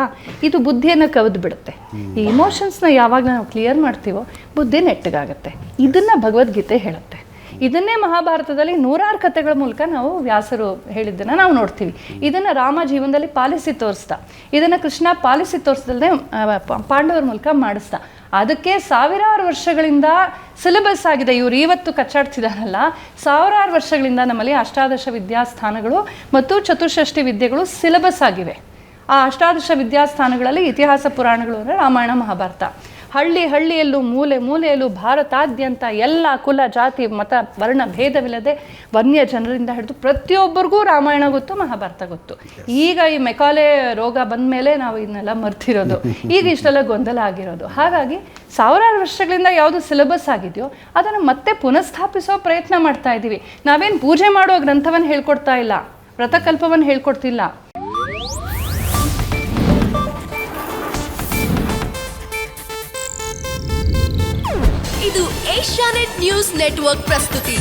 ಇದು ಬುದ್ಧಿಯನ್ನು ಕವಿದು ಬಿಡುತ್ತೆ. ಈ ಇಮೋಷನ್ಸ್ನ ಯಾವಾಗ ನಾವು ಕ್ಲಿಯರ್ ಮಾಡ್ತೀವೋ ಬುದ್ಧಿ ನೆಟ್ಟಗಾಗತ್ತೆ. ಇದನ್ನು ಭಗವದ್ಗೀತೆ ಹೇಳುತ್ತೆ. ಇದನ್ನೇ ಮಹಾಭಾರತದಲ್ಲಿ ನೂರಾರು ಕಥೆಗಳ ಮೂಲಕ ನಾವು ವ್ಯಾಸರು ಹೇಳಿದ್ದನ್ನು ನಾವು ನೋಡ್ತೀವಿ. ಇದನ್ನು ರಾಮ ಜೀವನದಲ್ಲಿ ಪಾಲಿಸಿ ತೋರಿಸ್ದ, ಇದನ್ನು ಕೃಷ್ಣ ಪಾಲಿಸಿ ತೋರಿಸ್ದಲ್ಲದೆ ಪಾಂಡವರ ಮೂಲಕ ಮಾಡಿಸ್ದ. ಅದಕ್ಕೆ ಸಾವಿರಾರು ವರ್ಷಗಳಿಂದ ಸಿಲೆಬಸ್ ಆಗಿದೆ. ಇವರು ಇವತ್ತು ಕಚ್ಚಾಡ್ತಿದಾರಲ್ಲ, ಸಾವಿರಾರು ವರ್ಷಗಳಿಂದ ನಮ್ಮಲ್ಲಿ ಅಷ್ಟಾದಶ ವಿದ್ಯಾಸ್ಥಾನಗಳು ಮತ್ತು ಚತುಷ್ಷಷ್ಟಿ ವಿದ್ಯೆಗಳು ಸಿಲೆಬಸ್ ಆಗಿವೆ. ಆ ಅಷ್ಟಾದಶ ವಿದ್ಯಾಸ್ಥಾನಗಳಲ್ಲಿ ಇತಿಹಾಸ ಪುರಾಣಗಳು ಅಂದರೆ ರಾಮಾಯಣ, ಮಹಾಭಾರತ. ಹಳ್ಳಿಯಲ್ಲೂ ಮೂಲೆಯಲ್ಲೂ ಭಾರತಾದ್ಯಂತ ಎಲ್ಲ ಕುಲ, ಜಾತಿ, ಮತ, ವರ್ಣ ಭೇದವಿಲ್ಲದೆ ವನ್ಯ ಜನರಿಂದ ಹಿಡಿದು ಪ್ರತಿಯೊಬ್ಬರಿಗೂ ರಾಮಾಯಣ ಗೊತ್ತು, ಮಹಾಭಾರತ ಗೊತ್ತು. ಈಗ ಈ ಮೆಕಾಲೆ ರೋಗ ಬಂದ ಮೇಲೆ ನಾವು ಇದನ್ನೆಲ್ಲ ಮರ್ತಿರೋದು, ಈಗ ಇಷ್ಟೆಲ್ಲ ಗೊಂದಲ ಆಗಿರೋದು. ಹಾಗಾಗಿ ಸಾವಿರಾರು ವರ್ಷಗಳಿಂದ ಯಾವುದು ಸಿಲೆಬಸ್ ಆಗಿದೆಯೋ ಅದನ್ನು ಮತ್ತೆ ಪುನಃಸ್ಥಾಪಿಸೋ ಪ್ರಯತ್ನ ಮಾಡ್ತಾ ಇದ್ದೀವಿ. ನಾವೇನು ಪೂಜೆ ಮಾಡೋ ಗ್ರಂಥವನ್ನು ಹೇಳ್ಕೊಡ್ತಾ ಇಲ್ಲ, ವ್ರತಕಲ್ಪವನ್ನು ಹೇಳ್ಕೊಡ್ತಿಲ್ಲ. ಇದು ಏಷ್ಯಾನೆಟ್ ನ್ಯೂಸ್ ನೆಟ್ವರ್ಕ್ ಪ್ರಸ್ತುತಿ.